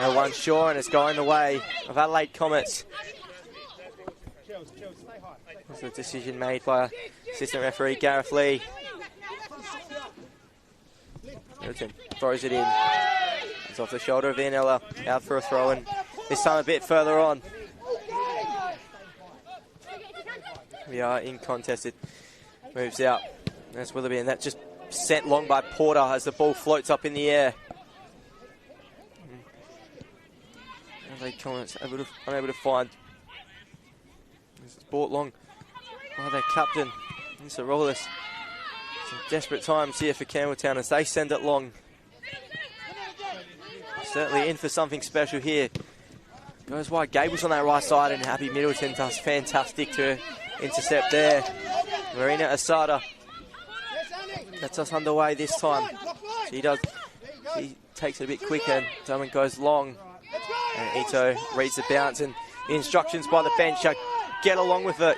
No one sure, and it's going the way of Adelaide Comets. That's a decision made by assistant referee Gareth Lee. Middleton throws it in. It's off the shoulder of Ianella, out for a throw, and this time a bit further on. We are in contest. It moves out. That's Willoughby, and that just sent long by Porter as the ball floats up in the air. Adelaide Comets unable to find. This is brought long by their captain, Mr. Rollis. Some desperate times here for Campbelltown as they send it long. Certainly in for something special here. Goes wide. Gable's on that right side, and Abby Middleton does fantastic to intercept there. Marina Asada gets us underway this time. She takes it a bit quicker, and Thurman goes long. And Ito reads the bounce, and the instructions by the bench are get along with it.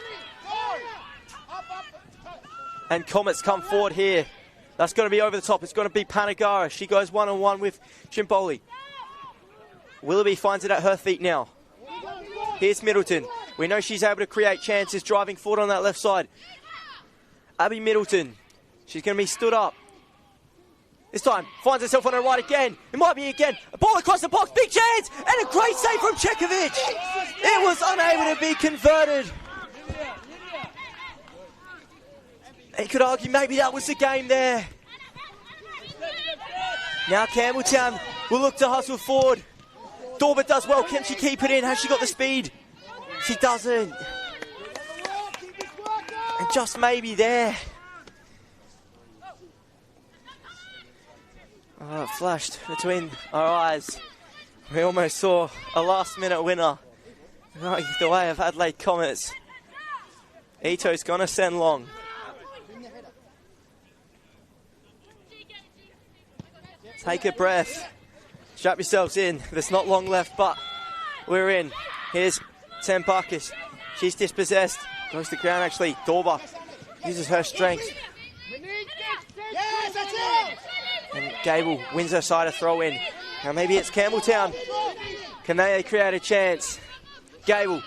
And Comets come forward here. That's going to be over the top. It's going to be Panagara. She goes one-on-one with Chimboli. Willoughby finds it at her feet now. Here's Middleton. We know she's able to create chances driving forward on that left side. Abby Middleton. She's going to be stood up. This time, finds herself on her right again. It might be again. A ball across the box. Big chance! And a great save from Chekovic. It was unable to be converted. You could argue maybe that was the game there. Now Campbelltown will look to hustle forward. Dorber does well. Can she keep it in? Has she got the speed? She doesn't. And just maybe there. Oh, it flashed between our eyes. We almost saw a last-minute winner going the way of Adelaide Comets. Ito's going to send long. Take a breath. Strap yourselves in. There's not long left, but we're in. Here's Tempakis. She's dispossessed. Goes to ground, actually. Dorber uses her strength. And Gable wins her side a throw in. Now maybe it's Campbelltown. Can they create a chance? Gable,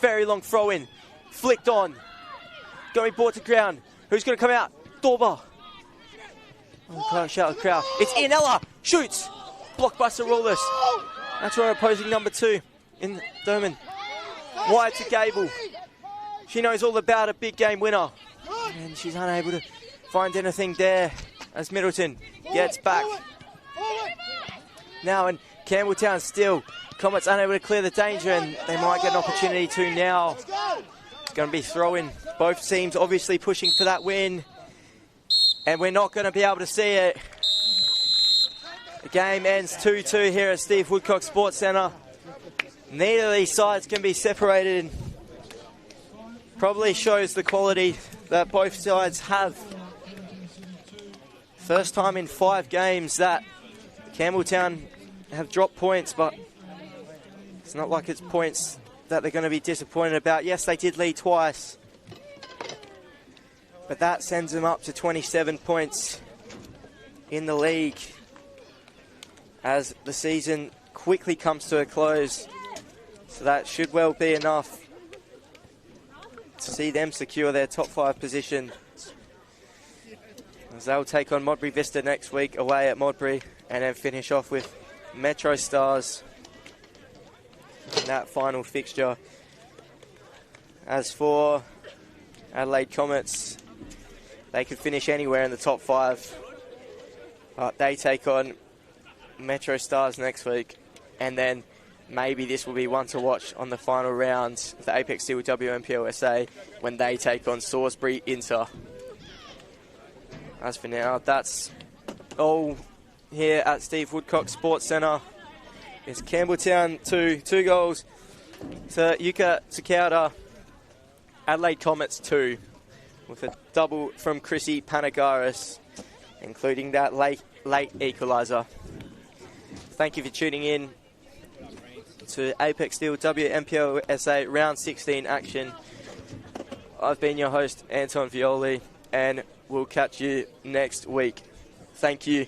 very long throw in. Flicked on. Going brought to ground. Who's going to come out? Dorber. Oh, shout the crowd. It's Ianella. Shoots. Blocked by Sarulis. That's our opposing number 2 in Thurman. Wide to Gable. She knows all about a big game winner. And she's unable to find anything there as Middleton gets back. Now in Campbelltown still. Comets unable to clear the danger, and they might get an opportunity to now. It's going to be throw-in. Both teams obviously pushing for that win. And we're not going to be able to see it. The game ends 2-2 here at Steve Woodcock Sports Centre. Neither of these sides can be separated. Probably shows the quality that both sides have. First time in 5 games that Campbelltown have dropped points, but it's not like it's points that they're going to be disappointed about. Yes, they did lead twice, but that sends them up to 27 points in the league as the season quickly comes to a close. So that should well be enough to see them secure their top 5 position. As they'll take on Modbury Vista next week away at Modbury, and then finish off with Metro Stars in that final fixture. As for Adelaide Comets, they could finish anywhere in the top 5. But they take on Metro Stars next week, and then maybe this will be one to watch on the final round of the Apex Steel WNPLSA when they take on Salisbury Inter. As for now, that's all here at Steve Woodcock Sports Centre. It's Campbelltown 2 goals to Yuka Takauda. Adelaide Comets 2, with a double from Chrissy Panagaris, including that late equaliser. Thank you for tuning in to Apex Steel WNPLSA Round 16 action. I've been your host, Anton Violi, and we'll catch you next week. Thank you.